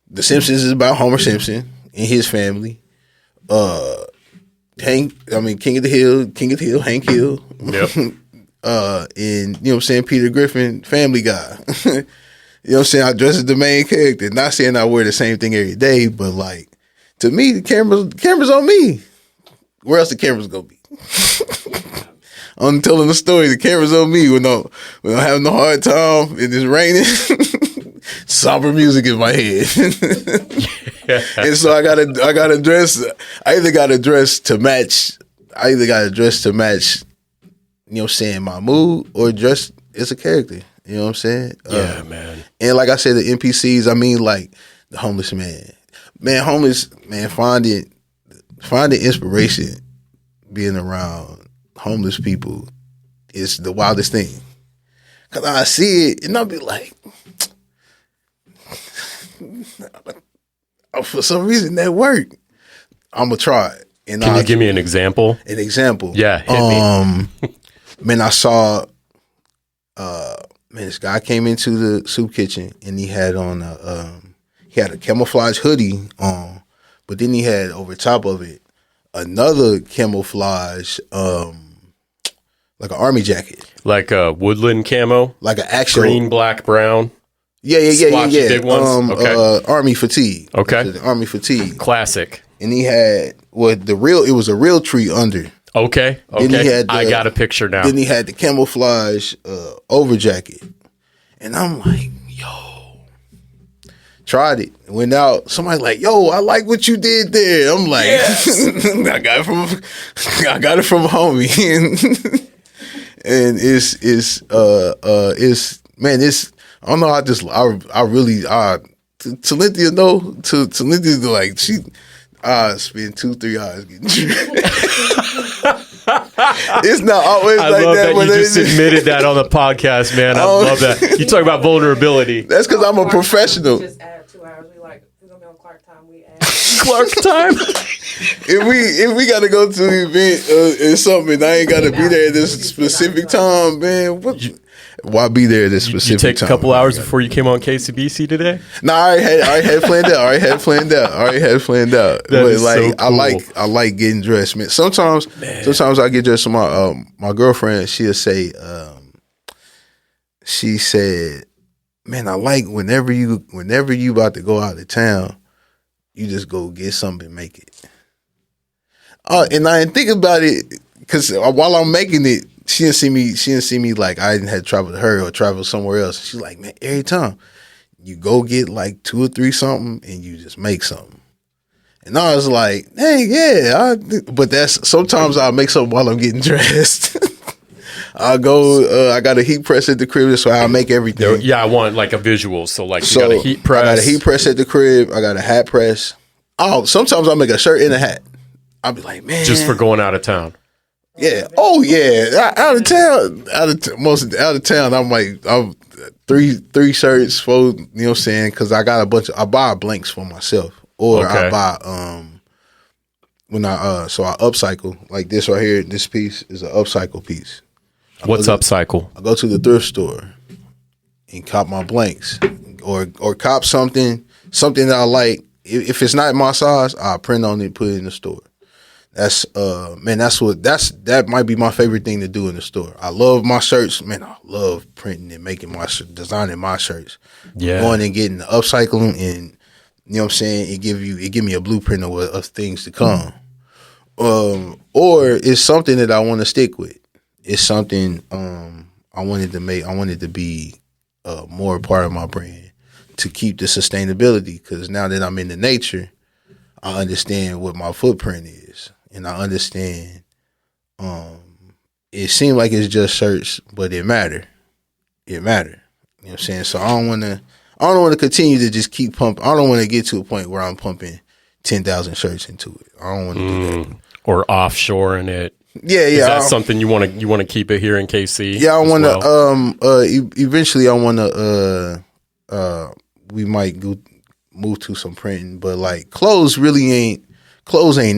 The Simpsons is about Homer Simpson and his family. King of the Hill, Hank Hill. Yep. And Peter Griffin, Family Guy. I dress as the main character. Not saying I wear the same thing every day, but like to me, the camera's on me. Where else the camera's gonna be? I'm telling the story. The camera's on me when I'm having a hard time and it's raining. Somber music in my head. And so I gotta dress. I either gotta dress to match. My mood, or dress as a character. You know what I'm saying? Yeah, man. And like I said, the NPCs, I mean, like the homeless man. Finding inspiration being around homeless people is the wildest thing. Cause I see it and I'll be like, for some reason that worked. I'm gonna try it. And Can you give me an example? An example? Yeah, hit me. Man, I saw. This guy came into the soup kitchen and he had on a camouflage hoodie on, but then he had over top of it another camouflage, like an army jacket, like a woodland camo, like an actual green, black, brown. Yeah. Big ones? Okay. Army fatigue. Okay. Army fatigue. Classic. And he had it was a real tree under. Okay. I got a picture now. Then he had the camouflage over jacket. And I'm like, yo. Tried it. Went out. Somebody like, yo, I like what you did there. I'm like, yes. I got it from a homie. And it's I don't know, Talithia like she spend 2-3 hours getting dressed. It's not always I like love that. You just admitted that on the podcast, man. I love that. You talk about vulnerability. That's because I'm a professional. Just add 2 hours. We're gonna be on Clark time. We add Clark time. If we gotta go to the event or something, and I ain't gotta be there at this specific time, man. Why be there at this specific time? You take a couple hours before you came on KCBC today? No, I had planned out. I already had planned out. But like, so cool. I like getting dressed, man. Sometimes I get dressed. My girlfriend, she'll say, she said, man, I like whenever you about to go out of town, you just go get something and make it. And I didn't think about it because while I'm making it, she didn't see me like I didn't have to travel to her or travel somewhere else. She's like, man, every time you go get like 2 or 3 something and you just make something. And I was like, hey, yeah. But that's sometimes I'll make something while I'm getting dressed. I'll go, I got a heat press at the crib, so I'll make everything. Yeah, I want like a visual. So like you got a heat press. I got a heat press at the crib. I got a hat press. Oh, sometimes I'll make a shirt and a hat. I'll be like, man. Just for going out of town. Yeah. Oh yeah. Out of town. I'm like, I'm 3 shirts, 4. You know what I'm saying? Because I got I buy blanks for myself, or I buy so I upcycle like this right here. This piece is an upcycle piece. What's upcycle? I go to the thrift store and cop my blanks, or cop something that I like. If it's not my size, I'll print on it and put it in the store. That's man, that might be my favorite thing to do in the store. I love my shirts, man. I love printing and making designing my shirts. Yeah. Going and getting the upcycling, and you know what I'm saying, it give me a blueprint of things to come. Or it's something that I want to stick with. It's something I wanted to make. I wanted to be more a part of my brand to keep the sustainability, because now that I'm in the nature, I understand what my footprint is. And I understand it seemed like it's just shirts, but it matter. It matter. You know what I'm saying? So I don't want to continue to just keep pumping. I don't want to get to a point where I'm pumping 10,000 shirts into it. I don't want to do that. Or offshoring it. Yeah. Is that something you want to keep it here in KC? Yeah, I want to. Eventually, I want to. We might move to some printing, but like clothes ain't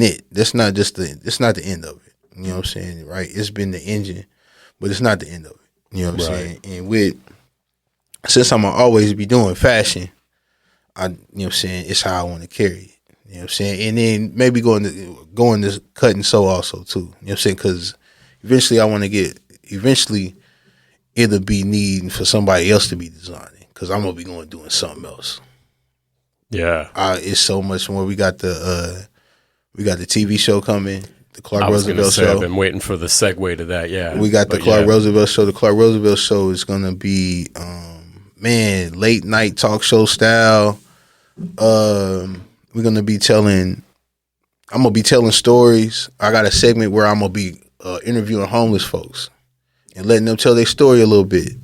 it. That's not it's not the end of it. You know what I'm saying? Right? It's been the engine, but it's not the end of it. You know what I'm saying? And since I'm gonna always be doing fashion, you know what I'm saying, it's how I want to carry it. You know what I'm saying? And then maybe going to cut and sew also too. You know what I'm saying? Because eventually it'll be needing for somebody else to be designing, because I'm gonna be doing something else. Yeah. It's so much more. We got the TV show coming, the Clark Rooseveltte Show. I've Show. been waiting for the segue to that. Yeah. We got the Clark Rooseveltte Show. The Clark Rooseveltte Show is gonna be late night talk show style. I'm gonna be telling stories. I got a segment where I'm gonna be interviewing homeless folks and letting them tell their story a little bit.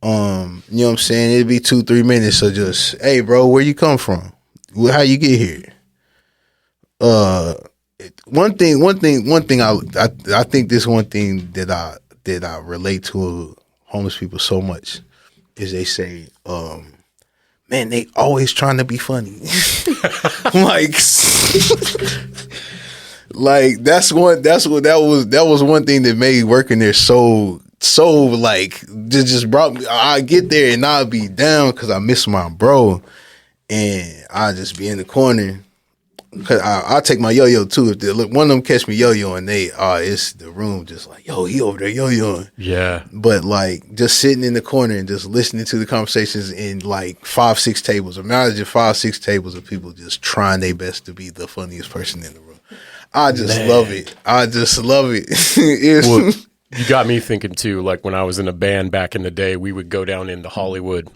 You know what I'm saying? It'd be 2-3 minutes of just, hey bro, where you come from? How you get here? One thing I think this one thing that I relate to homeless people so much is they say, man, they always trying to be funny. that was one thing that made working there so like just brought me. I get there and I'll be down because I miss my bro, and I just be in the corner. Cause I'll take my yo-yo too. If one of them catch me yo-yo and it's the room just like, yo, he over there yo-yoing. Yeah. But like just sitting in the corner and just listening to the conversations in like 5-6 tables. Imagine 5-6 tables of people just trying their best to be the funniest person in the room. I just love it. Well, you got me thinking too, like when I was in a band back in the day, we would go down into Hollywood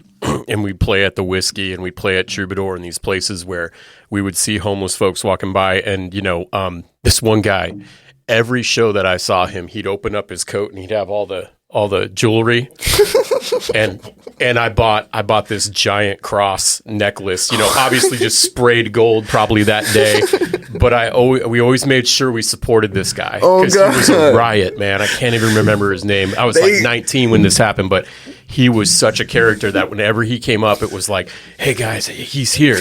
and we'd play at the Whiskey and we'd play at Troubadour and these places where we would see homeless folks walking by. And, this one guy, every show that I saw him, he'd open up his coat and he'd have all the jewelry. and I bought this giant cross necklace, obviously just sprayed gold probably that day. But we always made sure we supported this guy because he was a riot, man. I can't even remember his name. I was like 19 when this happened, but he was such a character that whenever he came up, it was like, hey guys, he's here.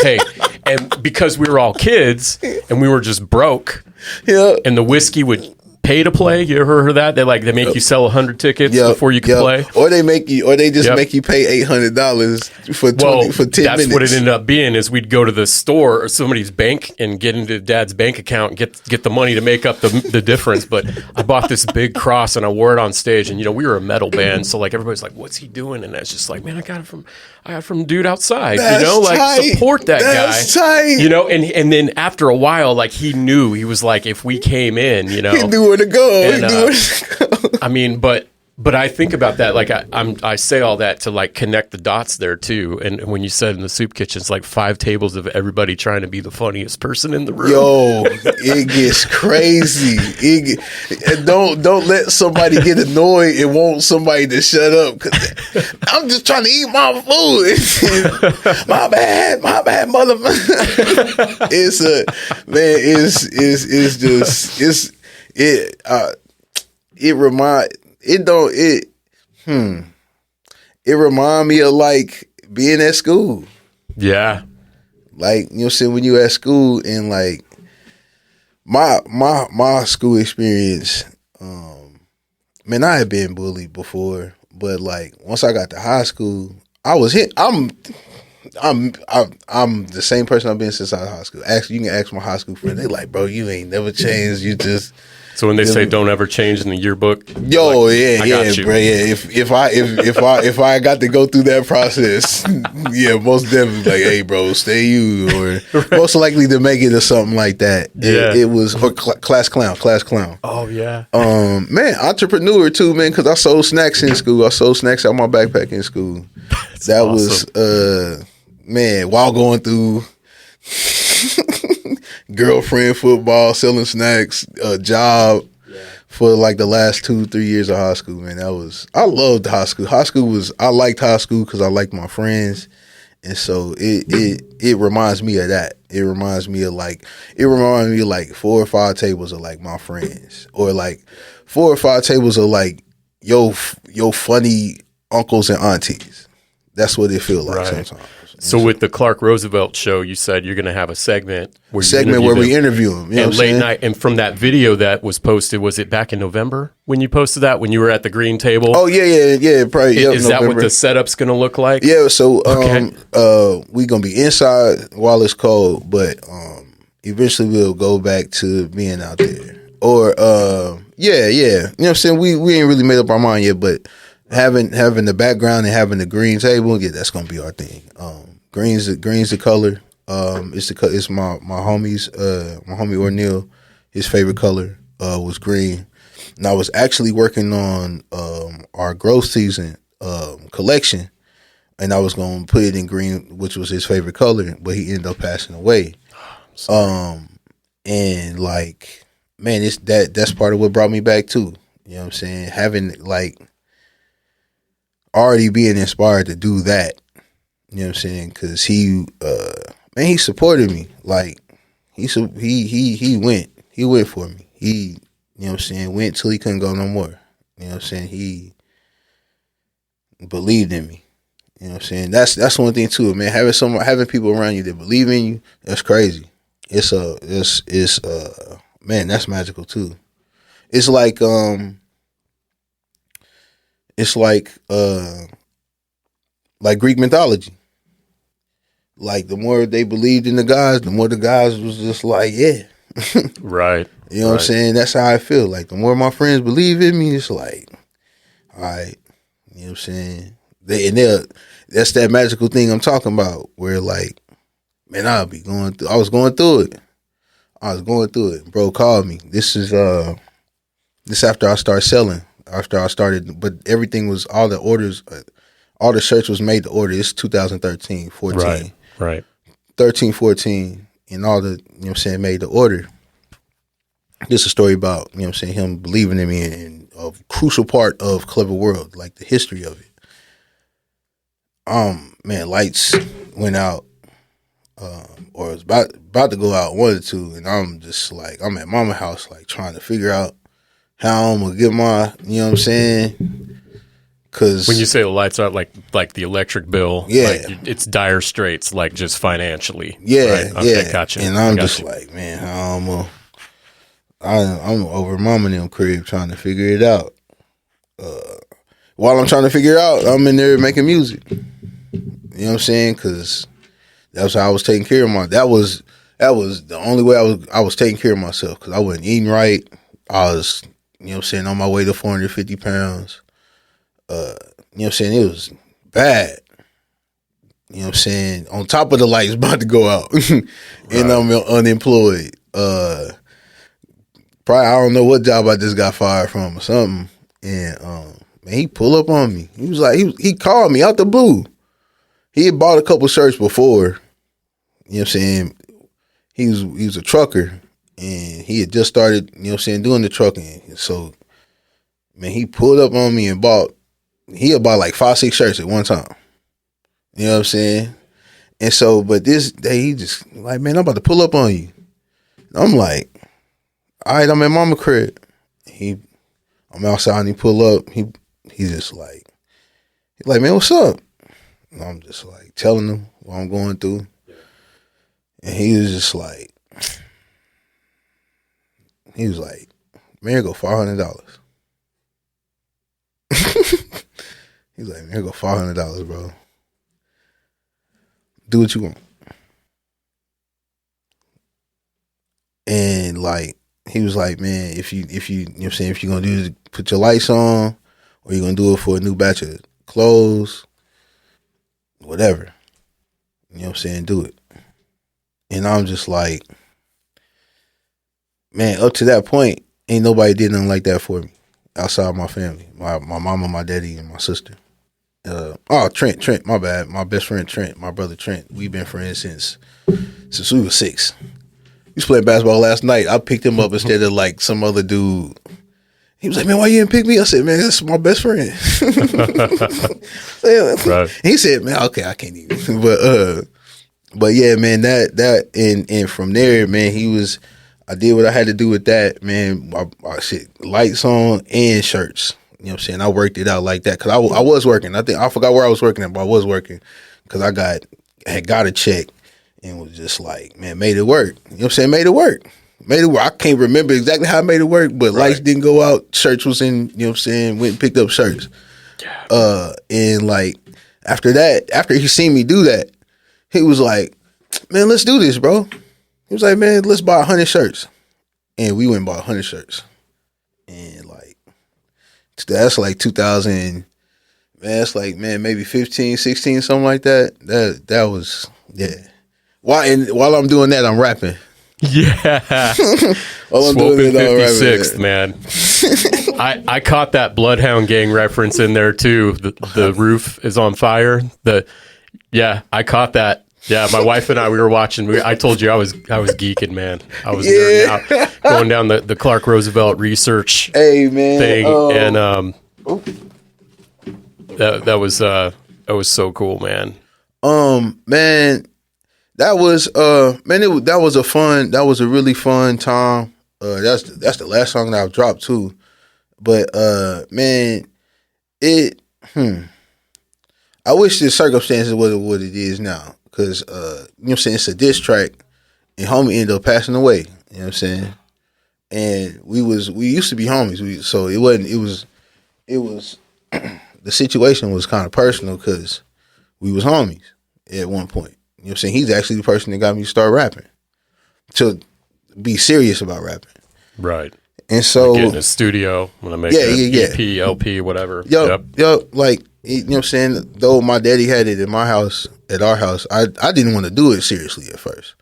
Hey. And because we were all kids and we were just broke, and the Whiskey would pay to play. You ever heard that? They make you sell 100 tickets before you can play, or they make you pay $800 for 10 minutes. That's what it ended up being. Is we'd go to the store or somebody's bank and get into Dad's bank account and get the money to make up the difference. But I bought this big cross and I wore it on stage. And we were a metal band, so like everybody's like, "What's he doing?" And that's just like, man, I got it from dude outside. That's tight. Support that That's guy. Tight. And then after a while, like he knew, he was like, if we came in, he knew where to go. I mean, but I think about that, like I say all that to like connect the dots there too. And when you said in the soup kitchen, it's like 5 tables of everybody trying to be the funniest person in the room. Yo, it gets crazy. Don't let somebody get annoyed and want somebody to shut up. 'Cause I'm just trying to eat my food. my bad, motherfucker. It remind me of like being at school. Yeah. Like, when you at school and like my school experience, man, I had been bullied before, but like once I got to high school, I was hit. I'm the same person I've been since I was high school. Actually, you can ask my high school friends. They like, bro, you ain't never changed. You just So when they say don't ever change in the yearbook, yo, like, yeah, I got yeah, you. bro, yeah. If I got to go through that process, yeah, most definitely like, hey, bro, stay you, or most likely to make it or something like that. It was or class clown. Oh yeah. Man, entrepreneur too, man, because I sold snacks in school. I sold snacks out my backpack in school. That awesome. was man, while going through girlfriend, football, selling snacks, a job for like the last 2-3 years of high school, man. I loved high school. I liked high school because I liked my friends. And so it reminds me of that. It reminds me of like 4 or 5 tables of like my friends, or like 4 or 5 tables of like yo funny uncles and aunties. That's what it feels like Right. sometimes. So with the Clark Rooseveltte Show, you said you're going to have a segment where we interview them, you know, and what I'm late saying? night. And from that video that was posted, was it back in November when you posted that, when you were at the green table? Oh yeah, probably. Is that what the setup's going to look like? Yeah, so we gonna be inside while it's cold, but eventually we'll go back to being out there. Or yeah. You know what I'm saying? We ain't really made up our mind yet, but having the background and having the green table, yeah, that's gonna be our thing. Green's the color. It's my homie Orneal, his favorite color was green. And I was actually working on our growth season collection, and I was gonna put it in green, which was his favorite color, but he ended up passing away. And like, man, that's part of what brought me back too. You know what I'm saying? Having like already being inspired to do that. You know what I'm saying? Because he supported me. Like he went for me. He, you know what I'm saying, went till he couldn't go no more. You know what I'm saying? He believed in me. You know what I'm saying? That's one thing too, man. Having people around you that believe in you, that's crazy. It's man, that's magical too. It's like Greek mythology. Like the more they believed in the gods, the more the gods was just like, yeah. Right. You know what I'm saying? That's how I feel. Like the more my friends believe in me, it's like, all right. You know what I'm saying? That's that magical thing I'm talking about, where like, man, I was going through it. Bro called me. This after I started selling. But everything was, all the orders, all the shirts was made to order. It's 2013, 14. Right. 13, 14, and all the, you know what I'm saying, made to order. This is a story about, you know what I'm saying, him believing in me and a crucial part of Clvr World, like the history of it. Man, lights went out, or it was about to go out, one or two, and I'm just like, I'm at mama's house, like trying to figure out how I'm gonna get my, you know what I'm saying? Cause when you say the lights out, like the electric bill, yeah, like it's dire straits, like just financially. Yeah, right? Okay, yeah. gotcha. And I'm just like, man, I'm over mom and them crib trying to figure it out. While I'm trying to figure it out, I'm in there making music. You know what I'm saying? Because that's how I was taking care of that was the only way I was taking care of myself, because I wasn't eating right. I was, you know what I'm saying, on my way to 450 pounds. You know what I'm saying? It was bad. You know what I'm saying? On top of the lights about to go out. And I'm unemployed. Probably, I don't know what job I just got fired from or something. And man, he pulled up on me. He was like, he called me out the blue. He had bought a couple shirts before. You know what I'm saying? He was a trucker, and he had just started, you know what I'm saying, doing the trucking. So, man, he pulled up on me and he had bought like 5-6 shirts at one time. You know what I'm saying? And so, but this day he just like, man, I'm about to pull up on you. I'm like, all right, I'm at mama crib. I'm outside and he pull up. He's just like, man, what's up? And I'm just like telling him what I'm going through. And he was just like, man, here go $500. He's like, man, here go $500, bro. do what you want. And like he was like, man, if you know what I'm saying, if you're gonna do it, put your lights on, or you're gonna do it for a new batch of clothes, whatever. You know what I'm saying, do it. And I'm just like, man, up to that point, ain't nobody did nothing like that for me outside my family, my mama, my daddy, and my sister. Trent, my bad. My best friend Trent, my brother Trent. We've been friends since we were 6. We was playing basketball last night. I picked him up instead of like some other dude. He was like, man, why you didn't pick me? I said, man, that's my best friend. Right. He said, man, okay, I can't even. But yeah, man, that and from there, man, I did what I had to do with that, man. I shit, lights on and shirts. You know what I'm saying? I worked it out like that because I was working. I forgot where I was working at, but I was working because I had got a check and was just like, man, made it work. You know what I'm saying? Made it work. I can't remember exactly how I made it work, but lights didn't go out. Shirts was in, you know what I'm saying? Went and picked up shirts. And like after that, after he seen me do that, he was like, man, let's do this, bro. He was like, man, let's buy 100 shirts. And we went and bought 100 shirts. And like, that's like 2000, man, that's like, man, maybe 15, 16, something like that. That was, yeah. While I'm doing that, I'm rapping. Yeah. Swopen 56th, man. I caught that Bloodhound Gang reference in there too. The roof is on fire. Yeah, I caught that. Yeah, my wife and I, we were watching. I told you I was geeking, man. I was nerding out, going down the Clark Rooseveltte research thing, and that was so cool, man. Man, that was that was a really fun time. That's the last song that I've dropped too. But man, I wish the circumstances were what it is now. Cause you know what I'm saying, it's a diss track and homie ended up passing away. You know what I'm saying? And we used to be homies. So it was the situation was kind of personal because we was homies at one point. You know what I'm saying? He's actually the person that got me to start rapping, to be serious about rapping. Right. And so get in a studio when I make an EP, LP, whatever. Yo, like, you know what I'm saying? Though my daddy had it in my house, at our house, I didn't want to do it seriously at first.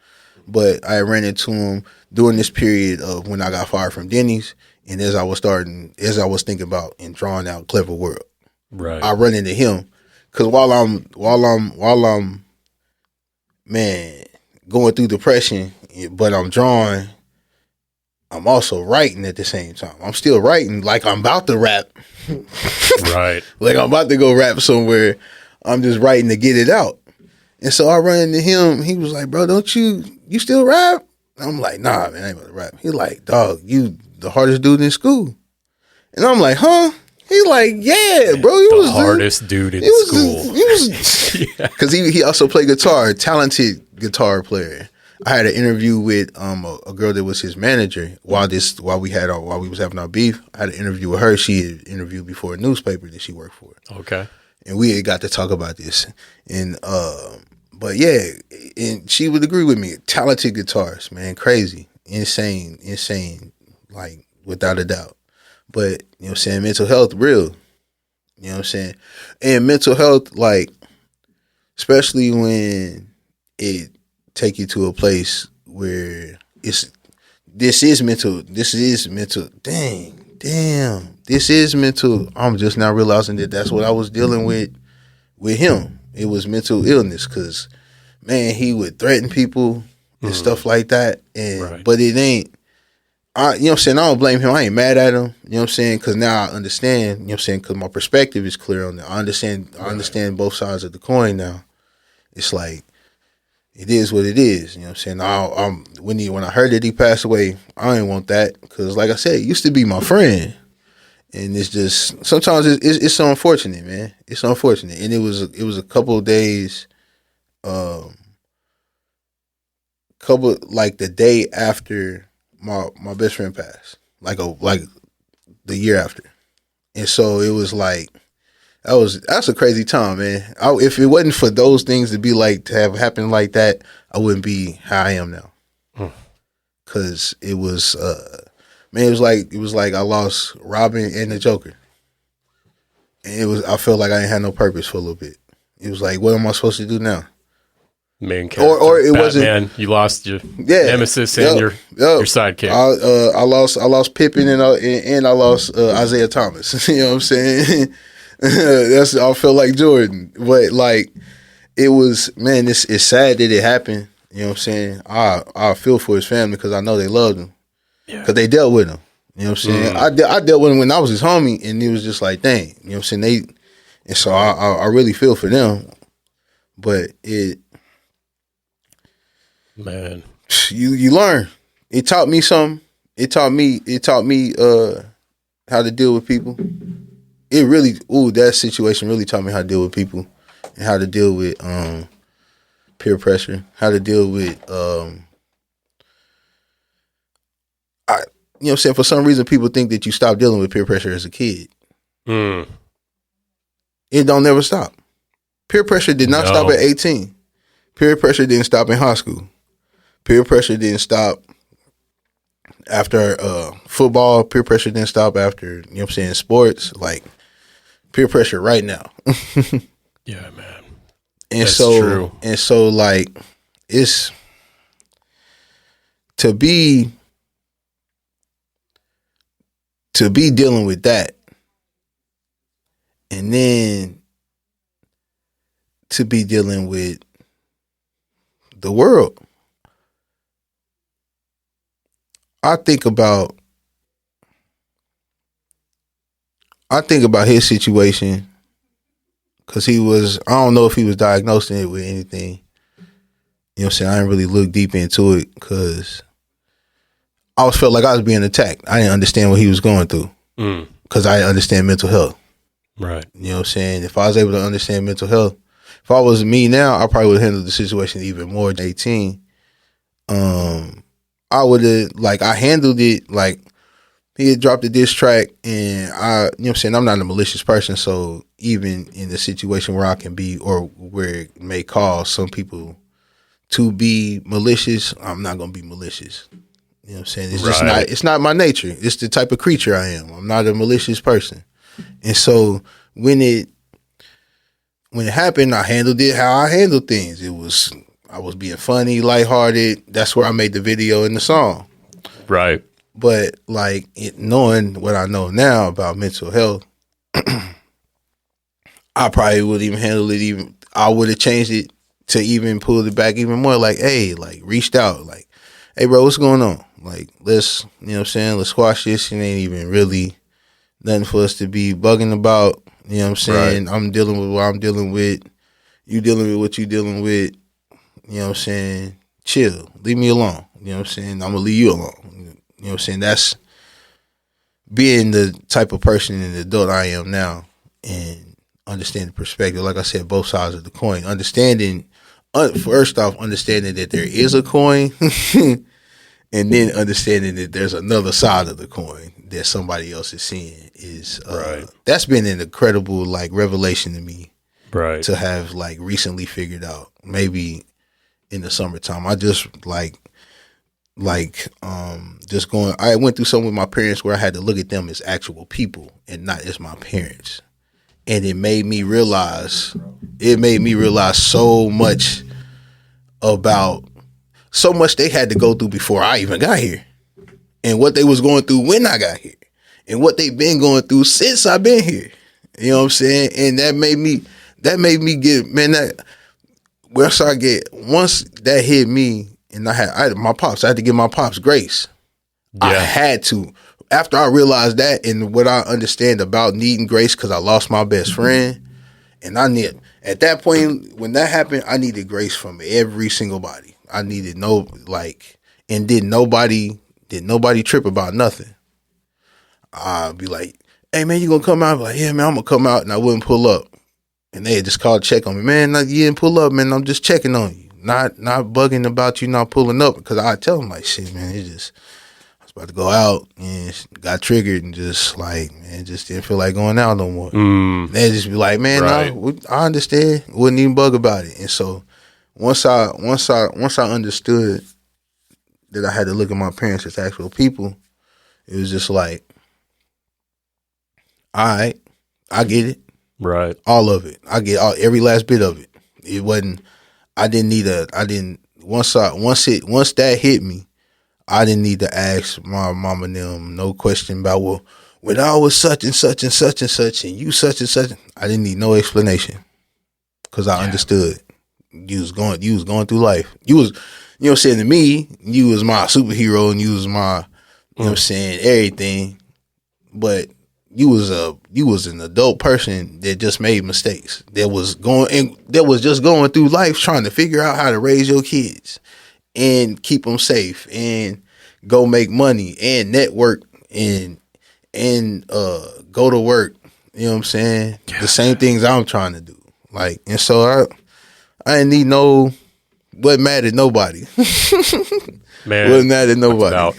But I ran into him during this period of when I got fired from Denny's, and as I was thinking about and drawing out Clvr World. Right. I run into him. Cause while I'm man, going through depression, but I'm drawing, I'm also writing at the same time. I'm still writing like I'm about to rap. Right. Like I'm about to go rap somewhere. I'm just writing to get it out. And so I run into him. He was like, bro, don't you still rap? I'm like, nah, man, I ain't about to rap. He's like, dog, you the hardest dude in school. And I'm like, huh? He's like, yeah, bro. He was the hardest dude in school. Because he also played guitar, talented guitar player. I had an interview with a girl that was his manager while we was having our beef. I had an interview with her. She had interviewed before a newspaper that she worked for. Okay. And we had got to talk about this. And but yeah, and she would agree with me. Talented guitarist, man, crazy, insane, like without a doubt. But you know what I'm saying, mental health real. You know what I'm saying? And mental health, like, especially when it take you to a place where this is mental. Damn. This is mental. I'm just now realizing that that's what I was dealing with him. It was mental illness because, man, he would threaten people and stuff like that. And but it ain't. You know what I'm saying? I don't blame him. I ain't mad at him. You know what I'm saying? Because now I understand. You know what I'm saying? Because my perspective is clear on that. I understand both sides of the coin now. It's like, it is what it is. You know what I'm saying? When I heard that he passed away, I didn't want that because, like I said, it used to be my friend, and it's just sometimes it's so unfortunate, man. It's unfortunate, and it was a couple of days, like the day after my best friend passed, like the year after, and so it was like that's a crazy time, man. If it wasn't for those things to have happened like that, I wouldn't be how I am now. Cause it was, man, it was like I lost Robin and the Joker, and I felt like I didn't have no purpose for a little bit. It was like, what am I supposed to do now? Main character, or it wasn't. You lost your nemesis and your sidekick. I lost Pippin and I lost Isaiah Thomas. You know what I'm saying? I felt like Jordan, but like it was, man. It's sad that it happened. You know what I'm saying? I feel for his family because I know they loved him. Because they dealt with him. You know what I'm saying? I dealt with him when I was his homie, and it was just like, dang. You know what I'm saying? And so I really feel for them. But man, you learn. It taught me something. It taught me how to deal with people. That situation really taught me how to deal with people and how to deal with peer pressure, how to deal with you know what I'm saying? For some reason, people think that you stop dealing with peer pressure as a kid. It don't never stop. Peer pressure did not stop at 18. Peer pressure didn't stop in high school. Peer pressure didn't stop after football. Peer pressure didn't stop after, you know what I'm saying, sports. Like, peer pressure right now. Yeah, man. And that's true. And so, like, it's to be dealing with that, and then to be dealing with the world. I think about his situation because I don't know if he was diagnosed with anything. You know what I'm saying? I didn't really look deep into it because I always felt like I was being attacked. I didn't understand what he was going through because I didn't understand mental health. Right. You know what I'm saying? If I was able to understand mental health, if I was me now, I probably would have handled the situation even more than 18. I would have, I handled it like he had dropped a diss track, and you know what I'm saying? I'm not a malicious person, so even in the situation where I can be or where it may cause some people to be malicious, I'm not going to be malicious. You know what I'm saying? It's just it's not my nature. It's the type of creature I am. I'm not a malicious person. And so when it happened, I handled it how I handle things. I was being funny, lighthearted. That's where I made the video and the song. Right. But knowing what I know now about mental health, I probably would even handle it I would have changed it to even pull it back even more. Reached out. Hey bro, what's going on? Let's, you know what I'm saying? Let's squash this. It ain't even really nothing for us to be bugging about. You know what I'm saying? Right. I'm dealing with what I'm dealing with. You dealing with what you dealing with. You know what I'm saying? Chill. Leave me alone. You know what I'm saying? I'm going to leave you alone. You know what I'm saying? That's being the type of person and adult I am now and understanding perspective. Like I said, both sides of the coin. First off, understanding that there is a coin and then understanding that there's another side of the coin that somebody else is seeing is that's been an incredible revelation to me. Right. To have recently figured out. Maybe in the summertime. I just just going, I went through something with my parents where I had to look at them as actual people and not as my parents. And it made me realize so much they had to go through before I even got here. And what they was going through when I got here. And what they've been going through since I've been here. You know what I'm saying? And that made me get, man, once that hit me, and I had my pops, I had to give my pops grace. Yeah. I had to. After I realized that and what I understand about needing grace, because I lost my best friend, and at that point when that happened, I needed grace from every single body. I needed and did nobody trip about nothing. I'd be like, hey man, you gonna come out? I'd be like, yeah man, I'm gonna come out, and I wouldn't pull up. And they had just called to check on me. Man, you didn't pull up, man. I'm just checking on you. Not bugging about you not pulling up. Because I tell them shit, man, I was about to go out and got triggered and just like, man, just didn't feel like going out no more. They'd just be like, man, Right. no, I understand. Wouldn't even bug about it. And so once I understood that I had to look at my parents as actual people, it was just like, all right, I get it. Right. All of it. I get every last bit of it. It wasn't, once that hit me, I didn't need to ask my mom and them no question about, well, when I was such and such and such and such and you such and such. I didn't need no explanation because I understood. You was going through life. You was, you know what I'm saying, to me, you was my superhero and you was my, you know what I'm saying, everything. But you was an adult person that just made mistakes. That was just going through life trying to figure out how to raise your kids and keep them safe and go make money and network and go to work. You know what I'm saying? Yeah. The same things I'm trying to do. Like, and so I didn't need wasn't mad at nobody. Man, wasn't mad at nobody.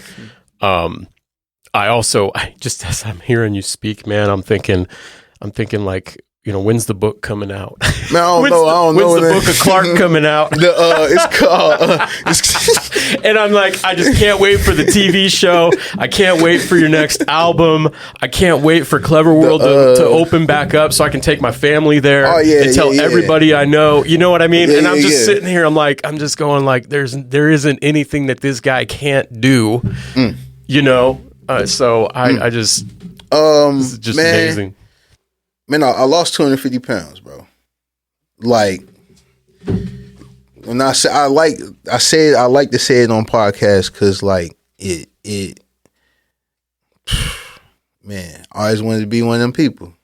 I just, as I'm hearing you speak, man, I'm thinking like, you know, when's the book coming out? Man, I don't know. When's the book of Clark coming out? It's called. And I'm like, I just can't wait for the TV show. I can't wait for your next album. I can't wait for Clvr World to open back up so I can take my family there and tell everybody I know. You know what I mean? And I'm just sitting here. I'm just going like, there isn't anything that this guy can't do. You know. So I just, this is just amazing. Man, I lost 250 pounds, bro. Like, when I say I like to say it on podcasts because like man, I always wanted to be one of them people.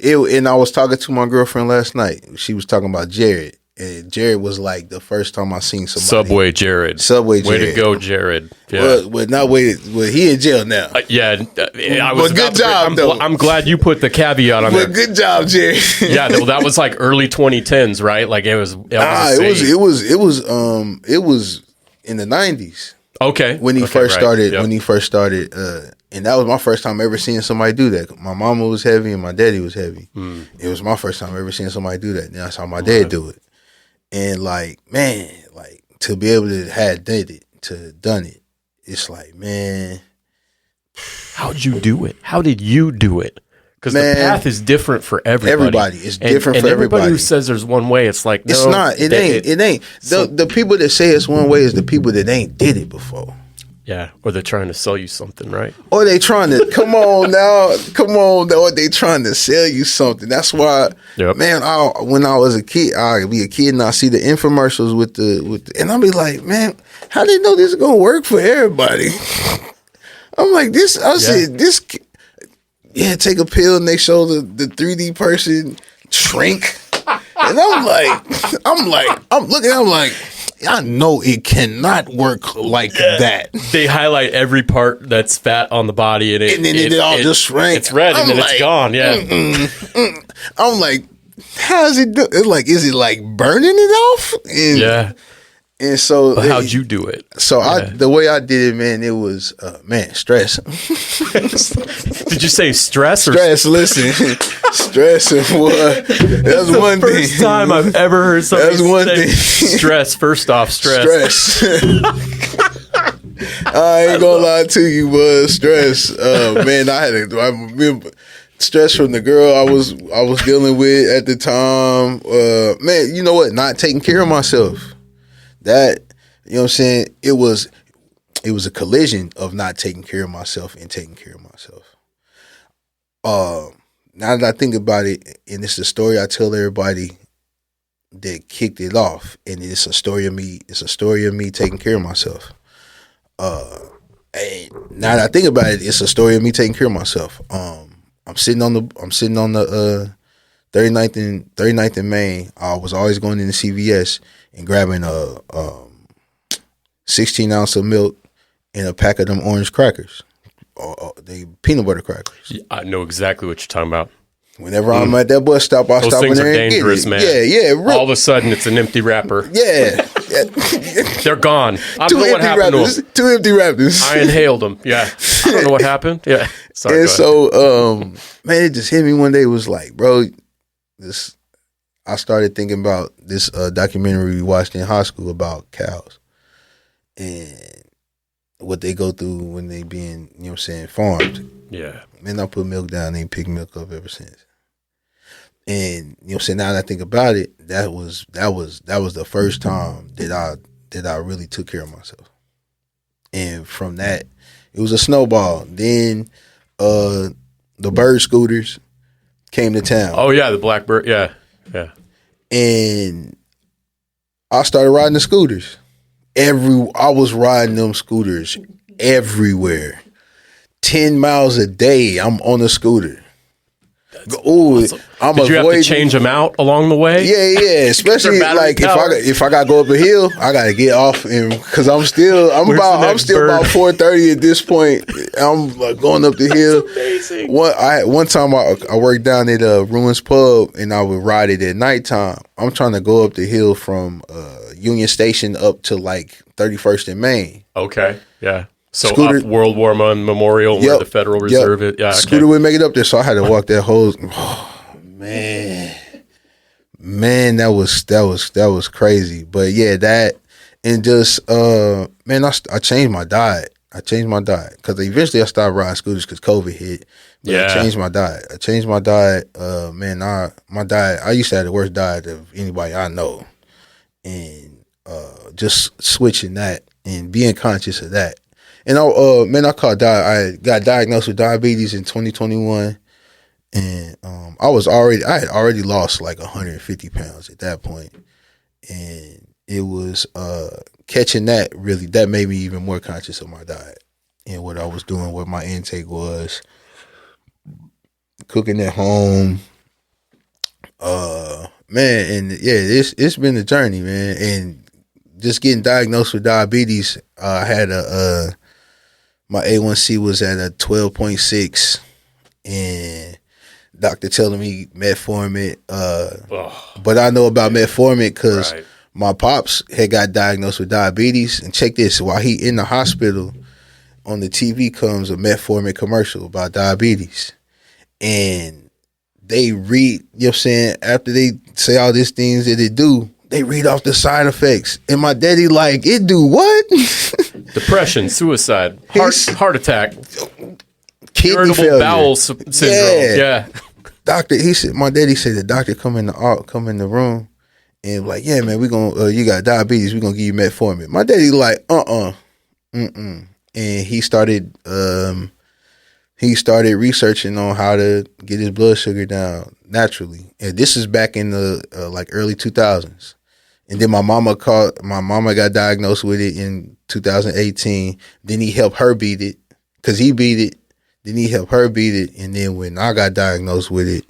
And I was talking to my girlfriend last night. She was talking about Jared. And Jared was like the first time I seen somebody. Subway Jared. Way to go, Jared. Yeah. Well, he in jail now. Good job, though. I'm glad you put the caveat on there. Good job, Jared. Yeah, that was like early 2010s, right? Like it was it was in the 90s. Okay. When he first started, and that was my first time ever seeing somebody do that. My mama was heavy and my daddy was heavy. It was my first time ever seeing somebody do that. And I saw my dad do it. And like, man, like to be able to have done it, it's like, man. How'd you do it? How did you do it? Because the path is different for everybody. It's different for everybody. Everybody who says there's one way, it's like, no. It's not. It ain't. The people that say it's one way is the people that ain't did it before. Yeah, or they're trying to sell you something, right? Or they trying to come on now, or they trying to sell you something. That's why, man. When I was a kid, I'd be a kid and I see the infomercials with the, and I'll be like, man, how they know this is gonna work for everybody? I'm like this. I said this. Yeah, take a pill and they show the 3D person shrink, and I'm like. I know it cannot work like that. They highlight every part that's fat on the body, and then it all just shrank. It's red, and then it's gone. Yeah, I'm like, how is it? It's like, is it like burning it off? And so, how'd you do it? So the way I did it, man, it was stress. Did you say stress? Stress. Listen, stress. What? That's one thing. First time I've ever heard somebody say stress. First off, stress. I ain't gonna lie to you, but stress. Man, I remember stress from the girl I was dealing with at the time. Man, you know what? Not taking care of myself. That, you know what I'm saying? It was a collision of not taking care of myself and taking care of myself. Now that I think about it, and it's a story I tell everybody that kicked it off, and it's a story of me. It's a story of me taking care of myself. And now that I think about it, it's a story of me taking care of myself. I'm sitting on the 39th and Main. I was always going into CVS and grabbing a 16 ounce of milk and a pack of them orange crackers, they peanut butter crackers. I know exactly what you're talking about. Whenever I'm at that bus stop, I Those stop in things there are and dangerous, get it. man. Yeah. All of a sudden, it's an empty wrapper. Yeah. They're gone. I Two don't know what empty happened to wrappers. them. Two empty wrappers. I inhaled them. Yeah. I don't know what happened. Yeah. Sorry. And so, man, it just hit me one day. It was like, bro, I started thinking about this documentary we watched in high school about cows and what they go through when they being, you know what I'm saying, farmed. Yeah. Man, I put milk down, they ain't picked milk up ever since. And, you know what I'm saying, now that I think about it, that was the first time that I really took care of myself. And from that, it was a snowball. Then the bird scooters came to town. Oh, yeah. The Blackbird. Yeah. Yeah. And I started riding the scooters. I was riding them scooters everywhere. 10 miles a day, I'm on a scooter. Ooh, awesome. Did you have to change them out along the way? Yeah. Especially like if I gotta go up a hill, I gotta get off and because I'm still about 4:30 at this point. I'm like going up the hill. Amazing. One time I worked down at Ruins Pub and I would ride it at nighttime. I'm trying to go up the hill from Union Station up to like 31st and Main. Okay. Yeah. So Scooter, up World War I Memorial where the Federal Reserve is. Yeah, okay. Scooter would make it up there, so I had to walk that whole. Oh, man, that was crazy. But yeah, that and just man, I changed my diet. Because eventually I started riding scooters because COVID hit. But I changed my diet. Man, my diet. I used to have the worst diet of anybody I know, and just switching that and being conscious of that. And I got diagnosed with diabetes in 2021, and I had already lost like 150 pounds at that point, and it was catching that made me even more conscious of my diet and what I was doing, what my intake was, cooking at home, man, and yeah, it's been a journey, man, and just getting diagnosed with diabetes, I had my A1C was at a 12.6, and doctor telling me metformin. But I know about metformin because my pops had got diagnosed with diabetes. And check this, while he in the hospital, on the TV comes a metformin commercial about diabetes. And they read, you know what I'm saying, after they say all these things that it do, they read off the side effects. And my daddy like, it do what? Depression, suicide, heart attack, irritable bowel syndrome. Yeah. Doctor, my daddy said the doctor come in the room and like, yeah, man, we gonna you got diabetes, we gonna give you metformin. My daddy like, and he started researching on how to get his blood sugar down naturally. And this is back in the like early 2000s. And then my mama got diagnosed with it in 2018. Then he helped her beat it because he beat it. Then he helped her beat it. And then when I got diagnosed with it,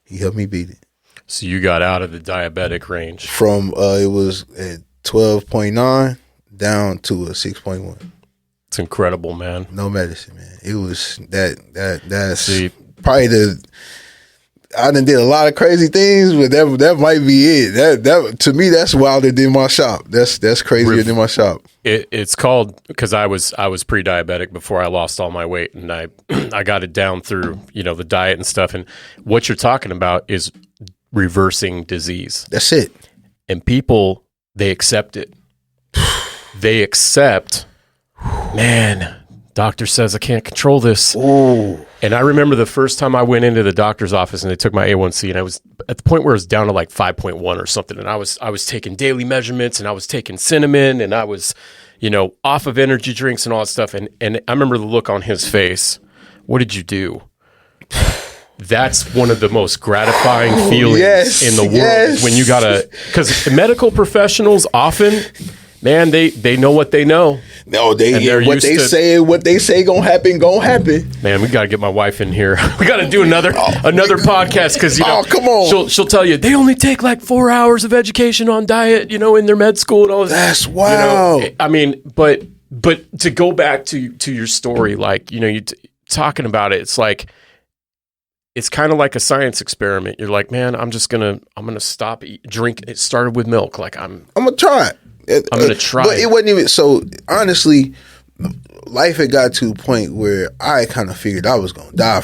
he helped me beat it. So you got out of the diabetic range. From, it was at 12.9 down to a 6.1. It's incredible, man. No medicine, man. It was that's probably I done did a lot of crazy things, but that might be it. That to me, that's wilder than my shop. That's crazier than my shop. It's called, because I was pre-diabetic before I lost all my weight, and I got it down through the diet and stuff. And what you're talking about is reversing disease. That's it. And people, they accept it. They accept, man, doctor says I can't control this. Ooh. And I remember the first time I went into the doctor's office and they took my A1C, and I was at the point where it was down to like 5.1 or something. And I was taking daily measurements, and I was taking cinnamon, and I was, off of energy drinks and all that stuff. And I remember the look on his face. What did you do? That's one of the most gratifying feelings in the world when you because medical professionals often, man, they know what they know. No, what they say gonna happen. Man, we gotta get my wife in here. We gotta do another podcast because come on, she'll tell you they only take like 4 hours of education on diet, in their med school and all this. That's wild. I mean, but to go back to your story, like you talking about it, it's like it's kind of like a science experiment. You're like, man, I'm gonna stop drink. It started with milk. Like I'm gonna try it. I'm gonna try. But it wasn't even so. Honestly, life had got to a point where I kind of figured I was gonna die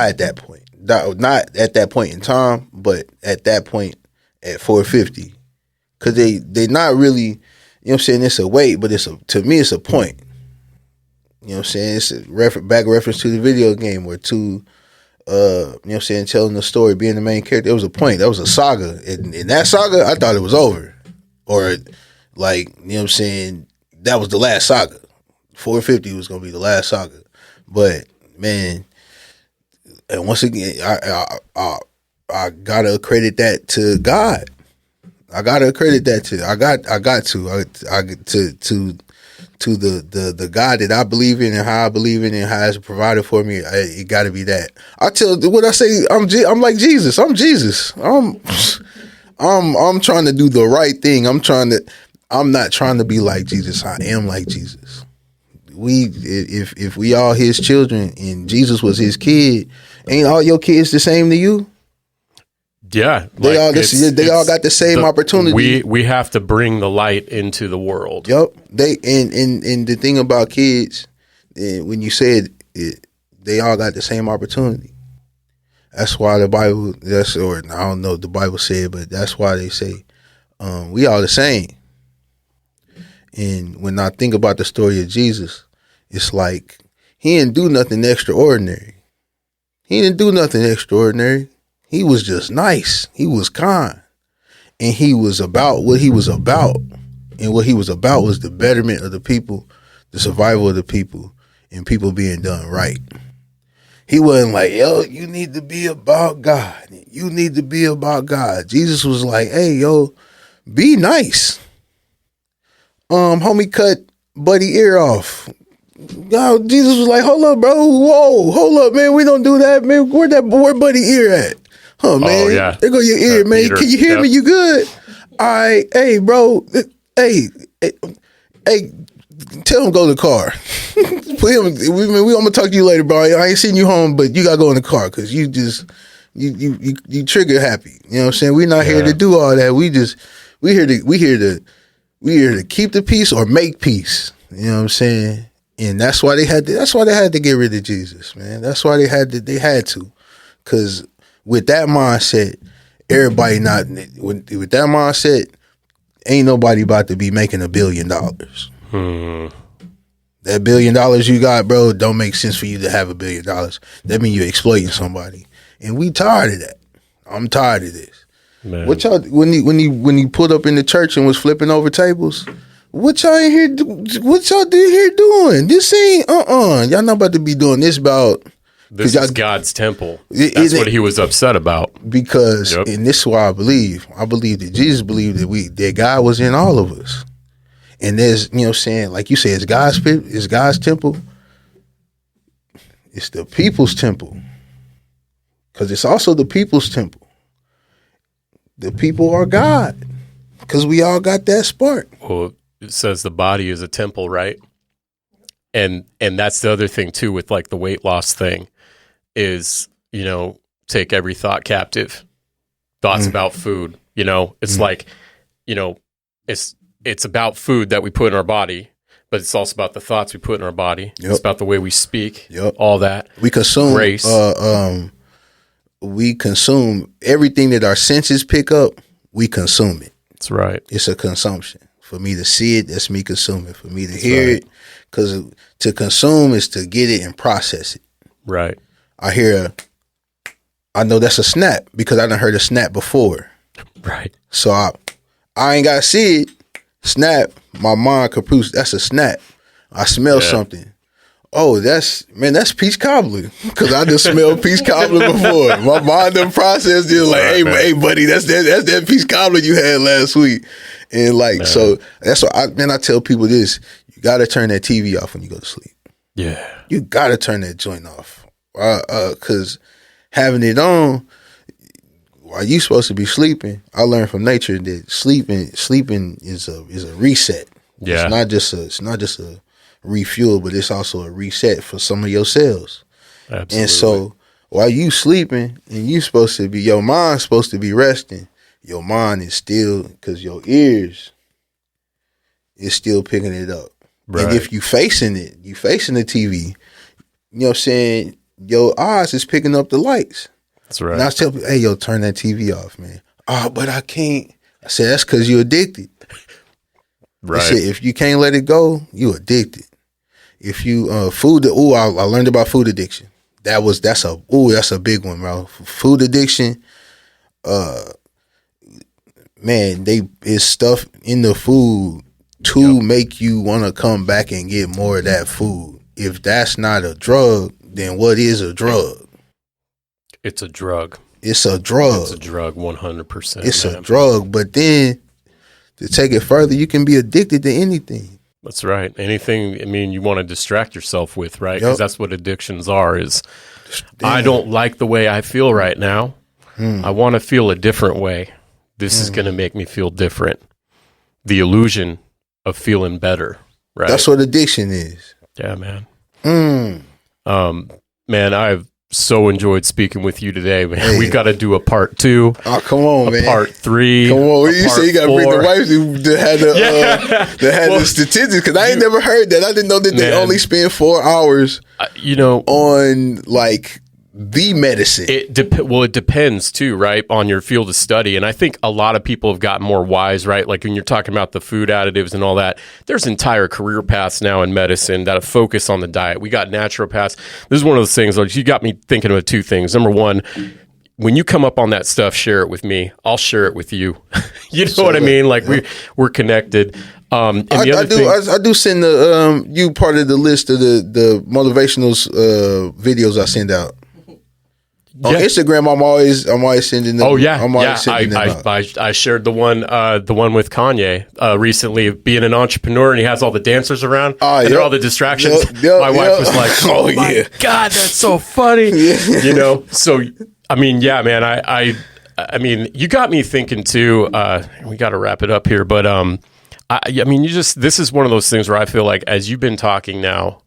at that point. Not at that point in time, but at that point at 450, because they not really. You know what I'm saying? It's a weight, but to me it's a point. You know what I'm saying? It's a reference to the video game where two, you know what I'm saying, telling the story, being the main character. It was a point. That was a saga. In that saga, I thought it was over. Or, like, you know what I'm saying, that was the last saga. 450 was going to be the last saga. But, man, and once again, I got to accredit that to God. I got to accredit that to the God that I believe in and how I believe in and how it's provided for me. It got to be that. I tell what I say. I'm like Jesus. I'm Jesus. I'm trying to do the right thing. I'm not trying to be like Jesus. I am like Jesus. If we all his children and Jesus was his kid, ain't all your kids the same to you? Yeah, they all got the same opportunity. We have to bring the light into the world. Yep. And the thing about kids, when you said it, they all got the same opportunity. That's why the Bible. I don't know what the Bible said, but that's why they say we all the same. And when I think about the story of Jesus, it's like he didn't do nothing extraordinary. He was just nice. He was kind. And he was about what he was about. And what he was about was the betterment of the people, the survival of the people, and people being done right. He wasn't like, yo, you need to be about God. You need to be about God. Jesus was like, hey, yo, be nice. Homie cut buddy ear off. Yo, Jesus was like, hold up, bro. Whoa, hold up, man. We don't do that, man. Where buddy ear at? Oh, man. Oh, yeah. There go your ear, man. Peter. Can you hear me? You good? All right. Hey, bro. Hey, tell him go to the car. Put him. I'm gonna talk to you later, bro. I ain't seen you home, but you gotta go in the car because you just you trigger happy. You know what I'm saying? We're not here to do all that. We here to keep the peace or make peace. You know what I'm saying? And that's why they had to get rid of Jesus, man. That's why they had to, because with that mindset, everybody not with that mindset, ain't nobody about to be making $1 billion. That $1 billion you got, bro, don't make sense for you to have $1 billion. That means you're exploiting somebody, and we tired of that. I'm tired of this. Man. What y'all when he pulled up in the church and was flipping over tables? What y'all in here? What y'all here doing? This ain't Y'all not about to be doing this about. This is God's temple. That's what he was upset about. Because, and this is why I believe that Jesus believed that God was in all of us. And there's, you know what I'm saying, like you say, it's God's temple. It's the people's temple. Because it's also the people's temple. The people are God. Because we all got that spark. Well, it says the body is a temple, right? And that's the other thing, too, with like the weight loss thing. Is, you know, take every thought captive. Thoughts about food, you know, it's like, you know, it's about food that we put in our body, but it's also about the thoughts we put in our body. It's about the way we speak, all that. We consume grace. We consume everything that our senses pick up, we consume it. That's right. It's a consumption. For me to see it, that's me consuming. For me to hear it, because to consume is to get it and process it. Right. I know that's a snap because I done heard a snap before. Right. So I ain't got to see it. Snap. My mind can produce, that's a snap. I smell something. Oh, that's peach cobbler. Because I just smelled peach cobbler before. My mind done processed it like, hey, buddy, that's that peach cobbler you had last week. And like, so that's what I tell people this. You got to turn that TV off when you go to sleep. Yeah. You got to turn that joint off. Because having it on while you supposed to be sleeping, I learned from nature that sleeping is a reset. Yeah, it's not just a refuel, but it's also a reset for some of your cells. Absolutely. And so while you sleeping and your mind's supposed to be resting, your mind is still, because your ears is still picking it up. Right. And if you facing the TV, you know what I'm saying, your eyes is picking up the lights. That's right. And I tell people, hey, yo, turn that TV off, man. Oh, but I can't. I said, that's because you're addicted. Right. I said, if you can't let it go, you addicted. If you I learned about food addiction. That's a big one, bro. Food addiction, man, it's stuff in the food to make you want to come back and get more of that food. If that's not a drug, then what is a drug? It's a drug. It's a drug. It's a drug, 100%. It's a drug, but then to take it further, you can be addicted to anything. That's right. Anything, I mean, you want to distract yourself with, right? Because that's what addictions are is, I don't like the way I feel right now. I want to feel a different way. This is going to make me feel different. The illusion of feeling better, right? That's what addiction is. Yeah, man. Man, I've so enjoyed speaking with you today, man. Hey. We got to do a part 2. Oh, come on, man. Part 3. Come on. You say you got to bring the wives that had the statistics, because I ain't never heard that. I didn't know that they only spend 4 hours, on like the medicine. It depends too, right, on your field of study. And I think a lot of people have gotten more wise, right? Like when you're talking about the food additives and all that, there's entire career paths now in medicine that focus on the diet. We got naturopaths. This is one of those things, like, you got me thinking of 2 things. Number one, when you come up on that stuff, share it with me. I'll share it with you. You know what I mean? Like we're connected. And I do send you part of the list of the motivational videos I send out. On Instagram, I'm always sending them. Oh yeah, I shared the one with Kanye recently, of being an entrepreneur, and he has all the dancers around. And they're all the distractions. My wife was like, "Oh my God, that's so funny!" You know. So I mean, yeah, man. I mean, you got me thinking too. We got to wrap it up here, but I mean, this is one of those things where I feel like, as you've been talking now,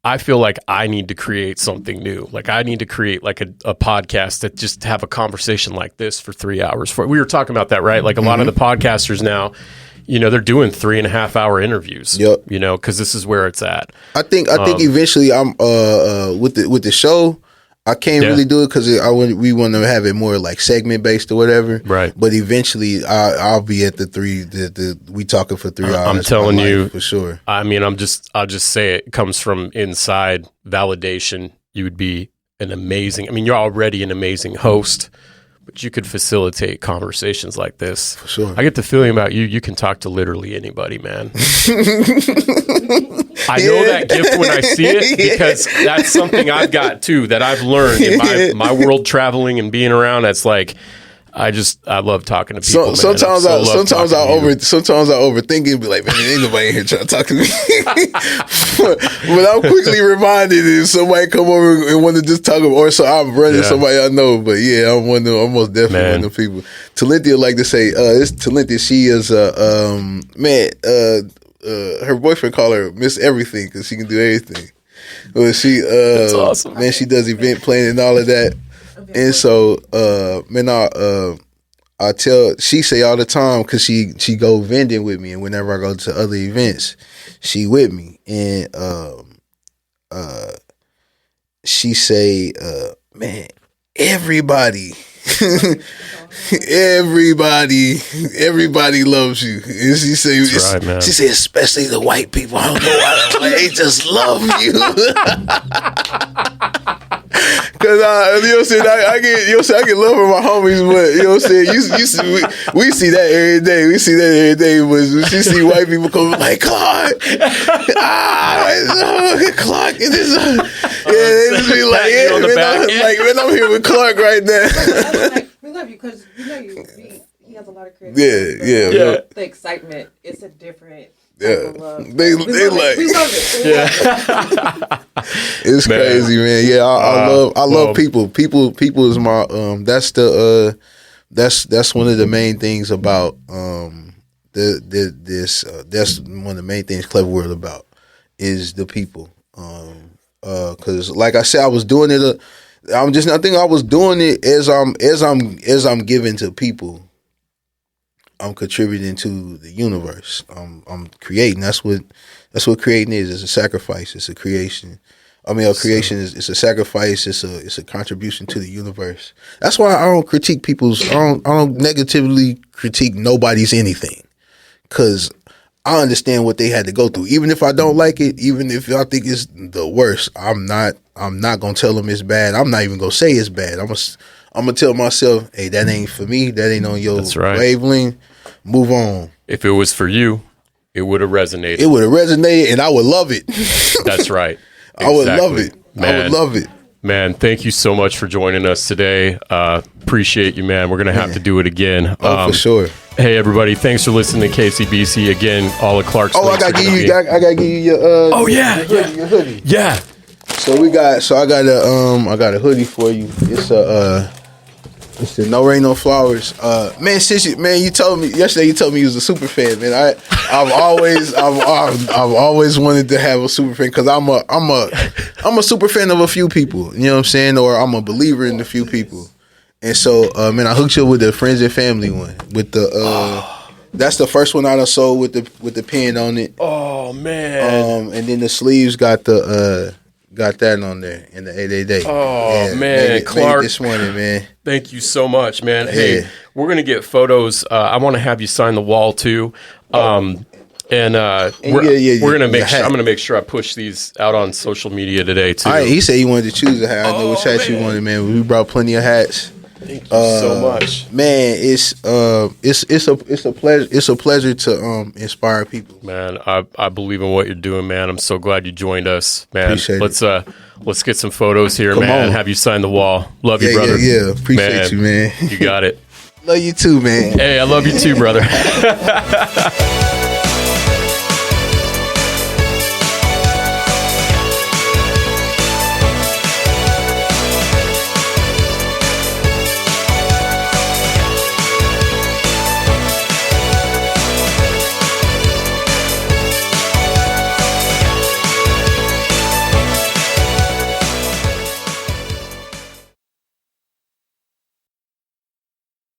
I feel like I need to create something new. Like I need to create like a podcast that just have a conversation like this for 3 hours. We were talking about that, right? Like a lot of the podcasters now, they're doing 3.5 hour interviews. Yep. Because this is where it's at. I think eventually I'm with the show. I can't really do it because we want to have it more like segment based or whatever. Right. But eventually I'll be at we talking for 3 hours. I'm telling you, for sure. I mean, I'll just say it comes from inside validation. You would be you're already an amazing host, but you could facilitate conversations like this. For sure. I get the feeling about you can talk to literally anybody, man. I know that gift when I see it, because that's something I've got too, that I've learned in my world traveling and being around. That's like, I love talking to people. Sometimes I overthink it and be like, man, ain't nobody in here trying to talk to me. But I'm quickly reminded if somebody come over and want to just talk, or so I'm running somebody I know. But yeah, I'm most definitely one of the people. Talentia like to say, it's Talentia. She is her boyfriend call her Miss Everything because she can do everything. Well, that's awesome. Man, she does event planning and all of that. And so, she say all the time, because she go vending with me, and whenever I go to other events, she with me, and she say, man, everybody loves you. And she say, right, she say, especially the white people. I don't know why they just love you. Cause I get love from my homies, but we see that every day. But she see white people come like, Clark, Clark, and this, they just be like, man, I'm here with Clark right now. We love you because he has a lot of creativity. Yeah. The excitement, it's a different. Yeah, they like. We love it. It's crazy, man. Yeah, I love people. People is my that's one of the main things about that's one of the main things Clvr World about is the people. Because like I said, I was doing it. I think I was doing it as I'm giving to people. I'm contributing to the universe. I'm creating. That's what creating is. It's a sacrifice. It's a creation. I mean, a creation is it's a sacrifice. It's a contribution to the universe. That's why I don't critique people's. I don't negatively critique nobody's anything, because I understand what they had to go through. Even if I don't like it, even if I think it's the worst, I'm not gonna tell them it's bad. I'm not even gonna say it's bad. I'm gonna tell myself, hey, that ain't for me. That ain't on your wavelength. Move on. If it was for you, it would have resonated. It would have resonated, and I would love it. That's right. Exactly. I would love it. Man, I would love it. Man, thank you so much for joining us today. Appreciate you, man. We're going to have to do it again. For sure. Hey, everybody. Thanks for listening to KCBC. Again, all of Clark's I got to give you your your hoodie. Yeah. So I got a hoodie for you. It's the No Rain No Flowers. Man, you told me yesterday. You told me you was a super fan, man. I've always wanted to have a super fan, because I'm a super fan of a few people. You know what I'm saying? Or I'm a believer in a few people. And so, man, I hooked you up with the friends and family one. With the that's the first one I done sold with the pen on it. Oh man. And then the sleeves got that on there in the 888. Oh, man, Clark. This morning, man. Thank you so much, man. Hey, we're going to get photos. I want to have you sign the wall, too. We're going to make sure, I'm going to make sure I push these out on social media today, too. All right, he said he wanted to choose a hat. I know which hat you wanted, man. We brought plenty of hats. Thank you so much, man. It's a pleasure to inspire people. Man, I believe in what you're doing, man. I'm so glad you joined us, man. Appreciate let's get some photos here, Come man. on. Have you sign the wall. Love you, brother. Yeah. Appreciate you, man. You got it. Love you too, man. Hey, I love you too, brother.